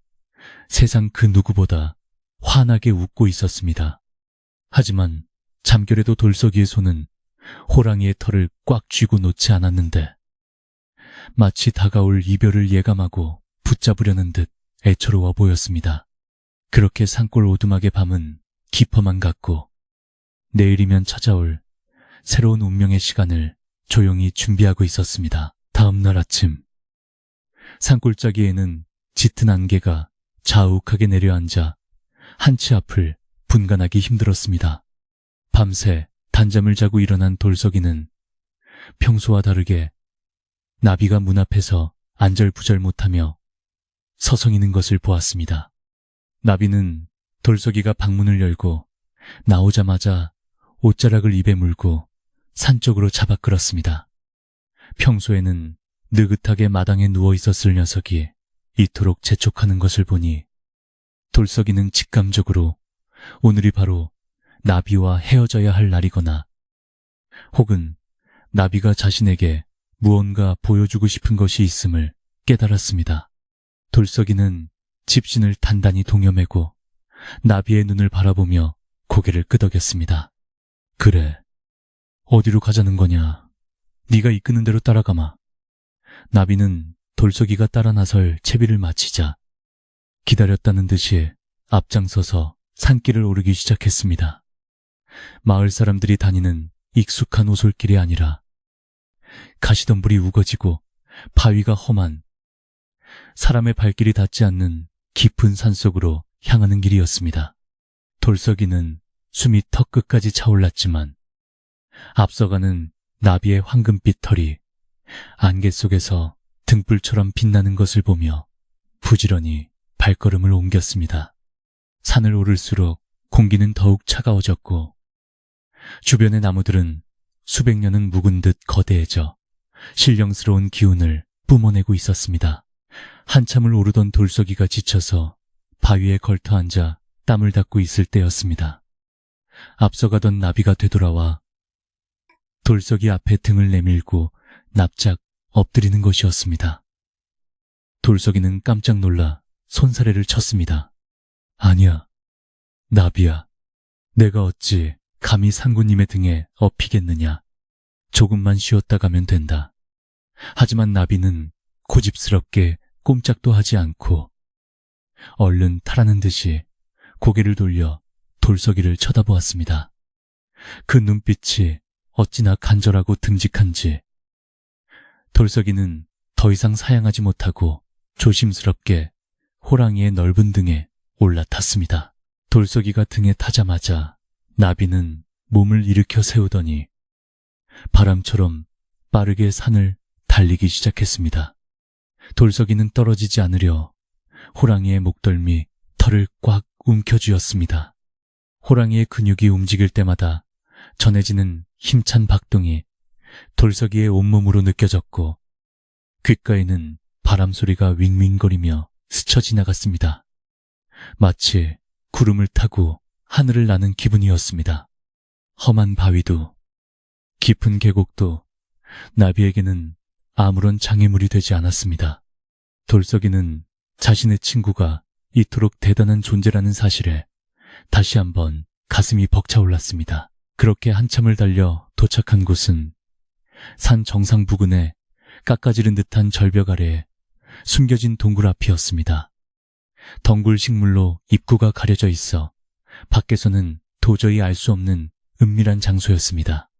세상 그 누구보다 환하게 웃고 있었습니다. 하지만 잠결에도 돌석이의 손은 호랑이의 털을 꽉 쥐고 놓지 않았는데 마치 다가올 이별을 예감하고 붙잡으려는 듯 애처로워 보였습니다. 그렇게 산골 오두막의 밤은 깊어만 갔고 내일이면 찾아올 새로운 운명의 시간을 조용히 준비하고 있었습니다. 다음 날 아침 산골짜기에는 짙은 안개가 자욱하게 내려앉아 한치 앞을 분간하기 힘들었습니다. 밤새 단잠을 자고 일어난 돌석이는 평소와 다르게 나비가 문 앞에서 안절부절 못하며 서성이는 것을 보았습니다. 나비는 돌석이가 방문을 열고 나오자마자 옷자락을 입에 물고 산 쪽으로 잡아 끌었습니다. 평소에는 느긋하게 마당에 누워 있었을 녀석이 이토록 재촉하는 것을 보니 돌석이는 직감적으로 오늘이 바로 나비와 헤어져야 할 날이거나 혹은 나비가 자신에게 무언가 보여주고 싶은 것이 있음을 깨달았습니다. 돌석이는 집신을 단단히 동여매고 나비의 눈을 바라보며 고개를 끄덕였습니다. 그래, 어디로 가자는 거냐? 네가 이끄는 대로 따라가마. 나비는 돌석이가 따라 나설 채비를 마치자 기다렸다는 듯이 앞장서서 산길을 오르기 시작했습니다. 마을 사람들이 다니는 익숙한 오솔길이 아니라 가시덤불이 우거지고 바위가 험한 사람의 발길이 닿지 않는 깊은 산속으로 향하는 길이었습니다. 돌석이는 숨이 턱끝까지 차올랐지만 앞서가는 나비의 황금빛 털이 안개 속에서 등불처럼 빛나는 것을 보며 부지런히 발걸음을 옮겼습니다. 산을 오를수록 공기는 더욱 차가워졌고 주변의 나무들은 수백 년은 묵은 듯 거대해져 신령스러운 기운을 뿜어내고 있었습니다. 한참을 오르던 돌석이가 지쳐서 바위에 걸터앉아 땀을 닦고 있을 때였습니다. 앞서가던 나비가 되돌아와 돌석이 앞에 등을 내밀고 납작 엎드리는 것이었습니다. 돌석이는 깜짝 놀라 손사래를 쳤습니다. 아니야, 나비야. 내가 어찌 감히 상구님의 등에 엎이겠느냐. 조금만 쉬었다 가면 된다. 하지만 나비는 고집스럽게 꼼짝도 하지 않고 얼른 타라는 듯이 고개를 돌려 돌석이를 쳐다보았습니다. 그 눈빛이 어찌나 간절하고 듬직한지 돌석이는 더 이상 사양하지 못하고 조심스럽게 호랑이의 넓은 등에 올라탔습니다. 돌석이가 등에 타자마자 나비는 몸을 일으켜 세우더니 바람처럼 빠르게 산을 달리기 시작했습니다. 돌석이는 떨어지지 않으려 호랑이의 목덜미 털을 꽉 움켜쥐었습니다. 호랑이의 근육이 움직일 때마다 전해지는 힘찬 박동이 돌석이의 온몸으로 느껴졌고 귓가에는 바람 소리가 윙윙거리며 스쳐 지나갔습니다. 마치 구름을 타고 하늘을 나는 기분이었습니다. 험한 바위도 깊은 계곡도 나비에게는 아무런 장애물이 되지 않았습니다. 돌석이는 자신의 친구가 이토록 대단한 존재라는 사실에 다시 한번 가슴이 벅차올랐습니다. 그렇게 한참을 달려 도착한 곳은 산 정상 부근에 깎아지른 듯한 절벽 아래에 숨겨진 동굴 앞이었습니다. 덩굴 식물로 입구가 가려져 있어 밖에서는 도저히 알 수 없는 은밀한 장소였습니다.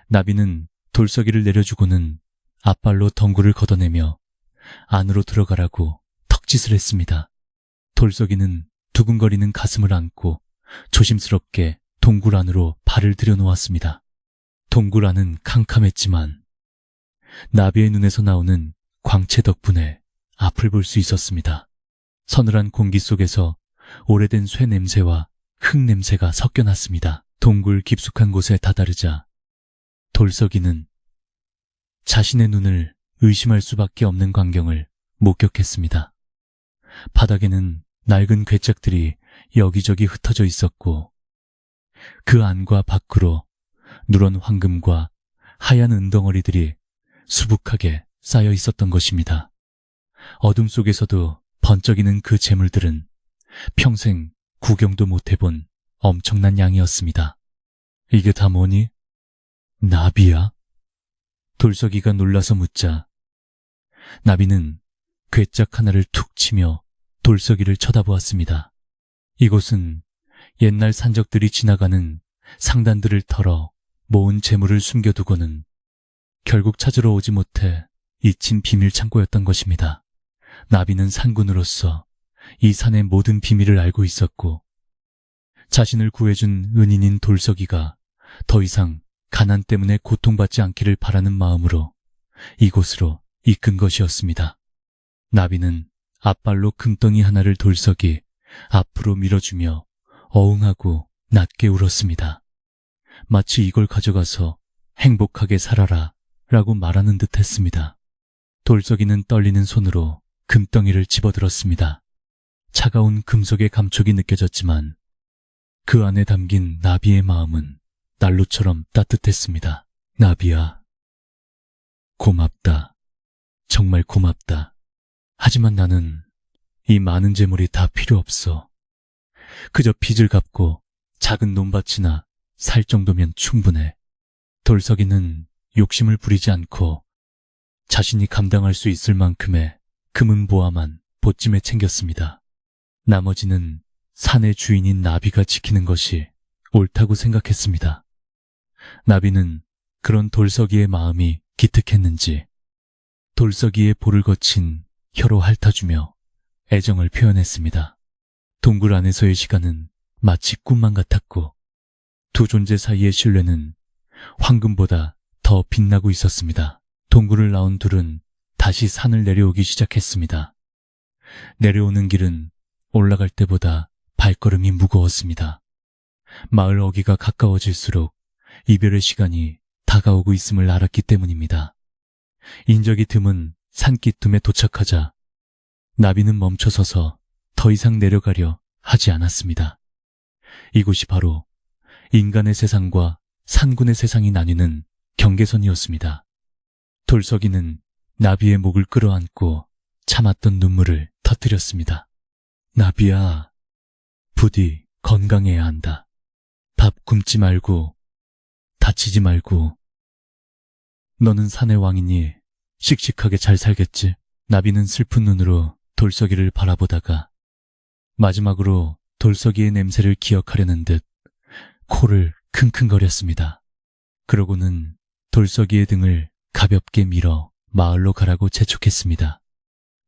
나비는 돌석이를 내려주고는 앞발로 덩굴을 걷어내며 안으로 들어가라고 턱짓을 했습니다. 돌석이는 두근거리는 가슴을 안고 조심스럽게 동굴 안으로 발을 들여놓았습니다. 동굴 안은 캄캄했지만 나비의 눈에서 나오는 광채 덕분에 앞을 볼 수 있었습니다. 서늘한 공기 속에서 오래된 쇠 냄새와 흙 냄새가 섞여났습니다. 동굴 깊숙한 곳에 다다르자 돌석이는 자신의 눈을 의심할 수밖에 없는 광경을 목격했습니다. 바닥에는 낡은 괴짝들이 여기저기 흩어져 있었고 그 안과 밖으로 누런 황금과 하얀 은덩어리들이 수북하게 쌓여 있었던 것입니다. 어둠 속에서도 번쩍이는 그 재물들은 평생 구경도 못 해본 엄청난 양이었습니다. 이게 다 뭐니? 나비야? 돌석이가 놀라서 묻자 나비는 괴짝 하나를 툭 치며 돌석이를 쳐다보았습니다. 이곳은 옛날 산적들이 지나가는 상단들을 털어 모은 재물을 숨겨두고는 결국 찾으러 오지 못해 잊힌 비밀 창고였던 것입니다. 나비는 산군으로서 이 산의 모든 비밀을 알고 있었고 자신을 구해준 은인인 돌석이가 더 이상 가난 때문에 고통받지 않기를 바라는 마음으로 이곳으로 이끈 것이었습니다. 나비는 앞발로 금덩이 하나를 돌석이 앞으로 밀어주며 어흥하고 낮게 울었습니다. 마치 이걸 가져가서 행복하게 살아라 라고 말하는 듯 했습니다. 돌석이는 떨리는 손으로 금덩이를 집어들었습니다. 차가운 금속의 감촉이 느껴졌지만 그 안에 담긴 나비의 마음은 난로처럼 따뜻했습니다. 나비야, 고맙다. 정말 고맙다. 하지만 나는 이 많은 재물이 다 필요 없어. 그저 빚을 갚고 작은 논밭이나 살 정도면 충분해. 돌석이는 욕심을 부리지 않고 자신이 감당할 수 있을 만큼의 금은보화만 보찜에 챙겼습니다. 나머지는 산의 주인인 나비가 지키는 것이 옳다고 생각했습니다. 나비는 그런 돌석이의 마음이 기특했는지 돌석이의 볼을 거친 혀로 핥아주며 애정을 표현했습니다. 동굴 안에서의 시간은 마치 꿈만 같았고 두 존재 사이의 신뢰는 황금보다 더 빛나고 있었습니다. 동굴을 나온 둘은 다시 산을 내려오기 시작했습니다. 내려오는 길은 올라갈 때보다 발걸음이 무거웠습니다. 마을 어귀가 가까워질수록 이별의 시간이 다가오고 있음을 알았기 때문입니다. 인적이 드문 산기욠에 도착하자 나비는 멈춰서서 더 이상 내려가려 하지 않았습니다. 이곳이 바로 인간의 세상과 산군의 세상이 나뉘는 경계선이었습니다. 돌석이는 나비의 목을 끌어안고 참았던 눈물을 터뜨렸습니다. 나비야, 부디 건강해야 한다. 밥 굶지 말고 다치지 말고 너는 산의 왕이니 씩씩하게 잘 살겠지. 나비는 슬픈 눈으로 돌석이를 바라보다가 마지막으로 돌석이의 냄새를 기억하려는 듯 코를 킁킁거렸습니다. 그러고는 돌석이의 등을 가볍게 밀어 마을로 가라고 재촉했습니다.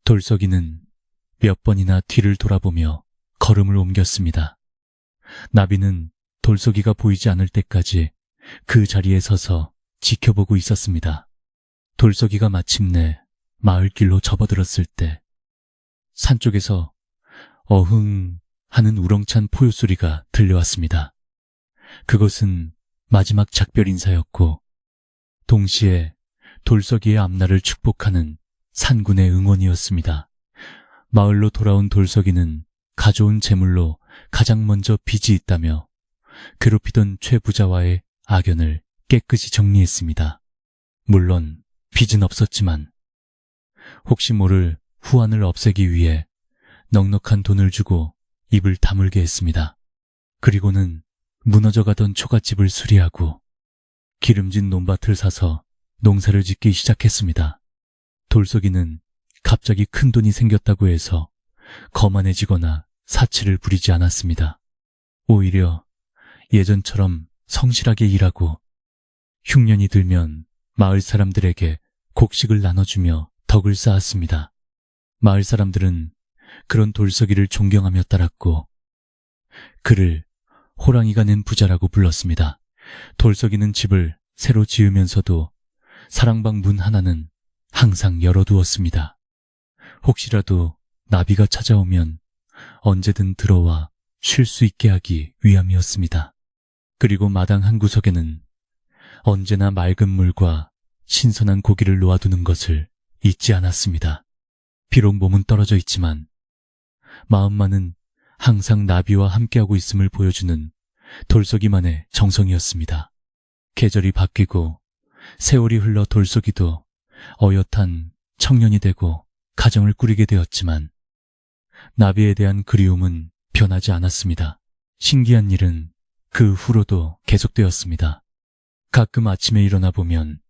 돌석이는 몇 번이나 뒤를 돌아보며 걸음을 옮겼습니다. 나비는 돌석이가 보이지 않을 때까지 그 자리에 서서 지켜보고 있었습니다. 돌석이가 마침내 마을길로 접어들었을 때 산쪽에서 어흥 하는 우렁찬 포효소리가 들려왔습니다. 그것은 마지막 작별 인사였고 동시에 돌석이의 앞날을 축복하는 산군의 응원이었습니다. 마을로 돌아온 돌석이는 가져온 재물로 가장 먼저 빚이 있다며 괴롭히던 최 부자와의 악연을 깨끗이 정리했습니다. 물론 빚은 없었지만 혹시 모를 후환을 없애기 위해 넉넉한 돈을 주고 입을 다물게 했습니다. 그리고는 무너져가던 초가집을 수리하고 기름진 논밭을 사서 농사를 짓기 시작했습니다. 돌석이는 갑자기 큰 돈이 생겼다고 해서 거만해지거나 사치를 부리지 않았습니다. 오히려 예전처럼 성실하게 일하고 흉년이 들면 마을 사람들에게 곡식을 나눠주며 덕을 쌓았습니다. 마을 사람들은 그런 돌석이를 존경하며 따랐고 그를 호랑이가 낸 부자라고 불렀습니다. 돌석이는 집을 새로 지으면서도 사랑방 문 하나는 항상 열어두었습니다. 혹시라도 나비가 찾아오면 언제든 들어와 쉴 수 있게 하기 위함이었습니다. 그리고 마당 한 구석에는 언제나 맑은 물과 신선한 고기를 놓아두는 것을 잊지 않았습니다. 비록 몸은 떨어져 있지만 마음만은 항상 나비와 함께하고 있음을 보여주는 돌석이만의 정성이었습니다. 계절이 바뀌고 세월이 흘러 돌석이도 어엿한 청년이 되고 가정을 꾸리게 되었지만 나비에 대한 그리움은 변하지 않았습니다. 신기한 일은 그 후로도 계속되었습니다. 가끔 아침에 일어나 보면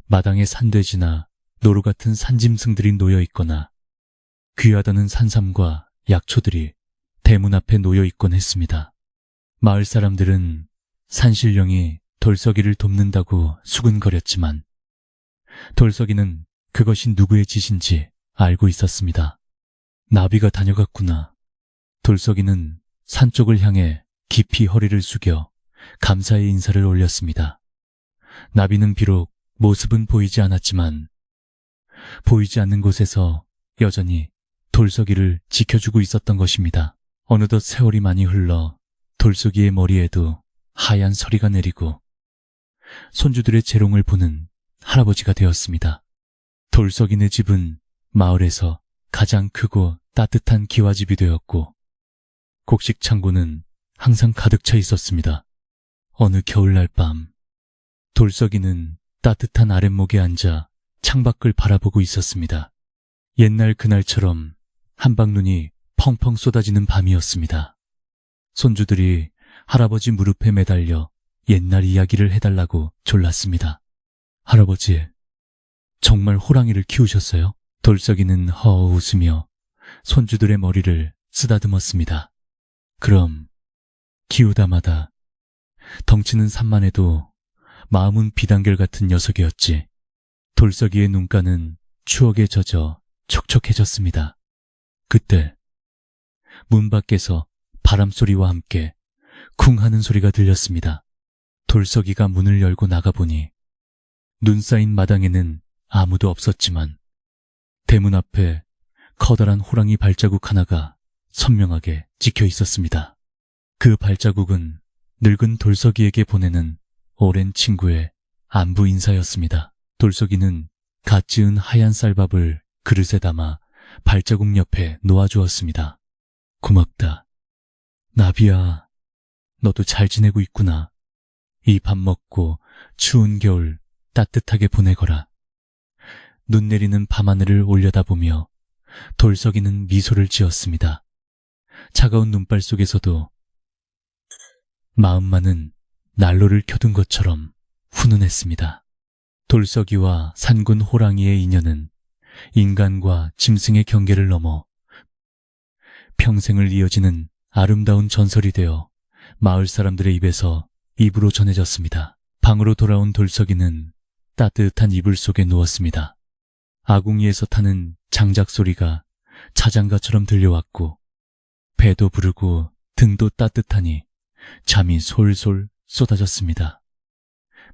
마당에 산돼지나 노루 같은 산짐승들이 놓여 있거나 귀하다는 산삼과 약초들이 대문 앞에 놓여 있곤 했습니다. 마을 사람들은 산신령이 돌석이를 돕는다고 수군거렸지만 돌석이는 그것이 누구의 짓인지 알고 있었습니다. 나비가 다녀갔구나. 돌석이는 산 쪽을 향해 깊이 허리를 숙여 감사의 인사를 올렸습니다. 나비는 비록 모습은 보이지 않았지만 보이지 않는 곳에서 여전히 돌석이를 지켜주고 있었던 것입니다. 어느덧 세월이 많이 흘러 돌석이의 머리에도 하얀 서리가 내리고 손주들의 재롱을 보는 할아버지가 되었습니다. 돌석이네 집은 마을에서 가장 크고 따뜻한 기와집이 되었고 곡식 창고는 항상 가득 차 있었습니다. 어느 겨울날 밤 돌석이는 따뜻한 아랫목에 앉아 창밖을 바라보고 있었습니다. 옛날 그날처럼 한방눈이 펑펑 쏟아지는 밤이었습니다. 손주들이 할아버지 무릎에 매달려 옛날 이야기를 해달라고 졸랐습니다. 할아버지, 정말 호랑이를 키우셨어요? 돌석이는 허허 웃으며 손주들의 머리를 쓰다듬었습니다. 그럼 키우다마다 덩치는 산만해도 마음은 비단결 같은 녀석이었지. 돌석이의 눈가는 추억에 젖어 촉촉해졌습니다. 그때 문 밖에서 바람소리와 함께 쿵 하는 소리가 들렸습니다. 돌석이가 문을 열고 나가보니 눈 쌓인 마당에는 아무도 없었지만 대문 앞에 커다란 호랑이 발자국 하나가 선명하게 찍혀 있었습니다. 그 발자국은 늙은 돌석이에게 보내는 오랜 친구의 안부 인사였습니다. 돌석이는 갓 지은 하얀 쌀밥을 그릇에 담아 발자국 옆에 놓아주었습니다. 고맙다. 나비야, 너도 잘 지내고 있구나. 이 밥 먹고 추운 겨울 따뜻하게 보내거라. 눈 내리는 밤하늘을 올려다보며 돌석이는 미소를 지었습니다. 차가운 눈발 속에서도 마음만은 난로를 켜둔 것처럼 훈훈했습니다. 돌석이와 산군 호랑이의 인연은 인간과 짐승의 경계를 넘어 평생을 이어지는 아름다운 전설이 되어 마을 사람들의 입에서 입으로 전해졌습니다. 방으로 돌아온 돌석이는 따뜻한 이불 속에 누웠습니다. 아궁이에서 타는 장작 소리가 자장가처럼 들려왔고 배도 부르고 등도 따뜻하니 잠이 솔솔 쏟아졌습니다.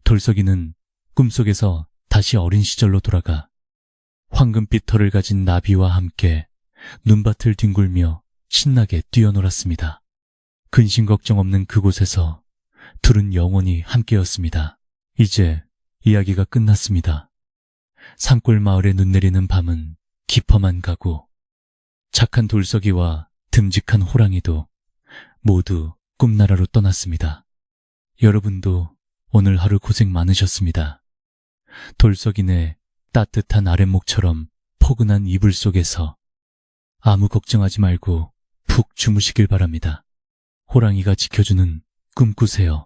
돌석이는 꿈속에서 다시 어린 시절로 돌아가 황금빛 털을 가진 나비와 함께 눈밭을 뒹굴며 신나게 뛰어놀았습니다. 근심 걱정 없는 그곳에서 둘은 영원히 함께였습니다. 이제 이야기가 끝났습니다. 산골 마을에 눈 내리는 밤은 깊어만 가고 착한 돌석이와 듬직한 호랑이도 모두 꿈나라로 떠났습니다. 여러분도 오늘 하루 고생 많으셨습니다. 돌석이네 따뜻한 아랫목처럼 포근한 이불 속에서 아무 걱정하지 말고 푹 주무시길 바랍니다. 호랑이가 지켜주는 꿈 꾸세요.